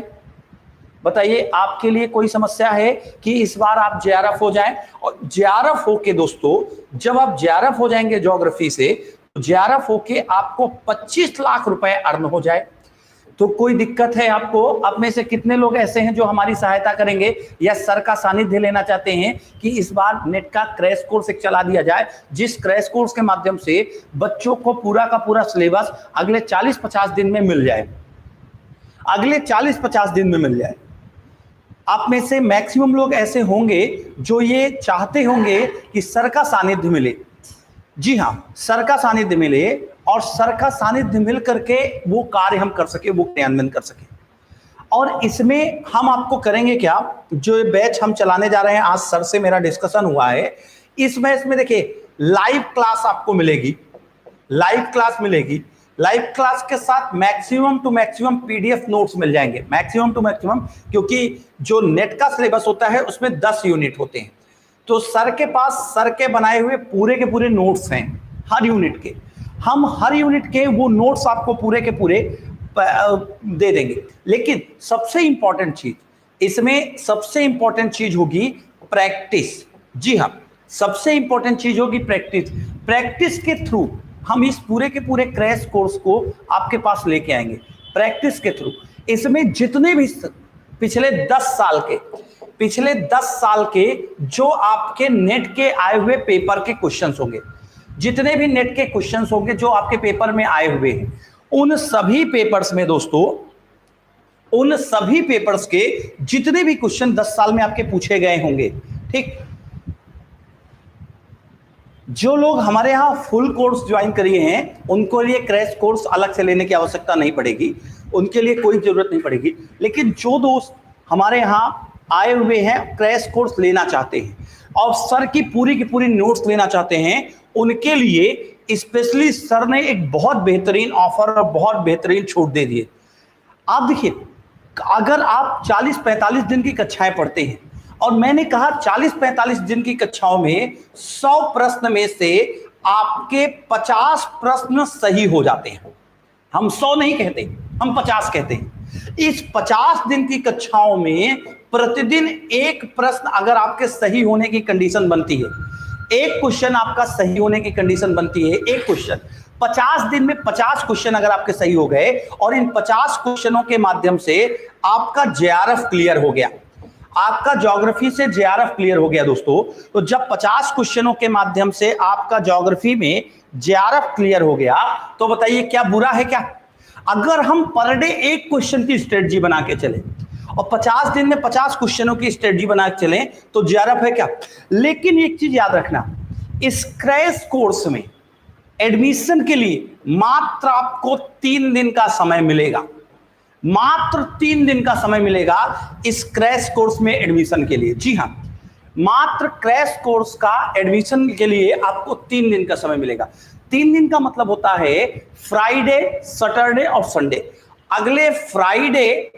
बताइए, आपके लिए कोई समस्या है कि इस बार आप जेआरएफ हो जाएं? और जेआरएफ होके दोस्तों, जब आप जेआरएफ हो जाएंगे ज्योग्राफी से, जेआरएफ होके आपको 25 लाख रुपए अर्न हो जाए, तो कोई दिक्कत है आपको? आप में से कितने लोग ऐसे हैं जो हमारी सहायता करेंगे या सर का सानिध्य लेना चाहते हैं कि इस बार नेट का क्रैश कोर्स एक चला दिया जाए, जिस क्रैश कोर्स के माध्यम से बच्चों को पूरा का पूरा सिलेबस अगले 40-50 दिन में मिल जाए, अगले 40-50 दिन में मिल जाए? आप में से मैक्सिमम लोग ऐसे होंगे जो ये चाहते होंगे कि सर का सानिध्य मिले। जी हाँ, सर का सानिध्य मिले और सर का सानिध्य मिल करके वो कार्य हम कर सके, वो क्रियान्वयन कर सके। और इसमें हम आपको करेंगे क्या, जो बैच हम चलाने जा रहे हैं, आज सर से मेरा डिस्कशन हुआ है, इस बैच में देखिए लाइव क्लास आपको मिलेगी, लाइव क्लास मिलेगी। लाइव क्लास के साथ maximum to maximum PDF notes मिल जाएंगे, मैक्सिमम टू मैक्सिमम, क्योंकि जो नेट का सिलेबस होता है उसमें 10 यूनिट होते हैं, तो सर के पास सर के बनाए हुए पूरे के पूरे नोट्स हैं हर यूनिट के। हम हर यूनिट के वो नोट्स आपको पूरे के पूरे दे देंगे। लेकिन सबसे इंपॉर्टेंट चीज इसमें, सबसे इंपॉर्टेंट चीज होगी प्रैक्टिस। जी हाँ, सबसे इंपॉर्टेंट चीज होगी प्रैक्टिस। प्रैक्टिस के थ्रू हम इस पूरे के पूरे क्रैश कोर्स को आपके पास लेके आएंगे, प्रैक्टिस के थ्रू। इसमें जितने भी पिछले 10 साल के जो आपके नेट के आए हुए पेपर के क्वेश्चंस होंगे, जितने भी नेट के क्वेश्चंस होंगे जो आपके पेपर में आए हुए हैं, उन सभी पेपर्स में दोस्तों, उन सभी पेपर्स के जितने भी क्वेश्चन 10 साल में आपके पूछे गए होंगे, ठीक, जो लोग हमारे यहां फुल कोर्स ज्वाइन करिए हैं उनको लिए क्रैश कोर्स अलग से लेने की आवश्यकता नहीं पड़ेगी, उनके लिए कोई जरूरत नहीं पड़ेगी। लेकिन जो दोस्त हमारे यहां आए हुए हैं, क्रैश कोर्स लेना चाहते हैं और सर की पूरी नोट्स लेना चाहते हैं, उनके लिए स्पेशली सर ने एक बहुत बेहतरीन ऑफर और बहुत बेहतरीन छूट दे दी है। आप देखिए, अगर आप 40-45 दिन की कक्षाएं पढ़ते हैं और मैंने कहा 40-45 दिन की कक्षाओं में 100 प्रश्न में से आपके 50 प्रश्न सही हो जाते हैं। हम 100 नहीं कहते, हम 50 कहते हैं। इस 50 दिन की कक्षाओं में प्रतिदिन एक प्रश्न अगर आपके सही होने की कंडीशन बनती है, एक क्वेश्चन आपका सही होने की कंडीशन बनती है, एक क्वेश्चन, 50 दिन में 50 क्वेश्चन अगर आपके सही हो गए और इन 50 क्वेश्चनों के माध्यम से आपका जेआरएफ क्लियर हो गया, आपका ज्योग्राफी से जेआरएफ क्लियर हो गया दोस्तों, तो जब 50 क्वेश्चनों के माध्यम से आपका ज्योग्राफी में जेआरएफ क्लियर हो गया, तो बताइए क्या बुरा है क्या? अगर हम पर डे एक क्वेश्चन की स्ट्रेटजी बना के चले और 50 दिन में 50 क्वेश्चनों की स्ट्रेटजी बना के चले तो जेआरएफ है क्या? लेकिन एक चीज याद रखना, इस क्रैश कोर्स में एडमिशन के लिए मात्र आपको 3 दिन का समय मिलेगा, मात्र 3 दिन का समय मिलेगा इस क्रैश कोर्स में एडमिशन के लिए। जी हां, मात्र क्रैश कोर्स का एडमिशन के लिए आपको 3 दिन का समय मिलेगा। 3 दिन का मतलब होता है फ्राइडे, सैटरडे और संडे। अगले फ्राइडे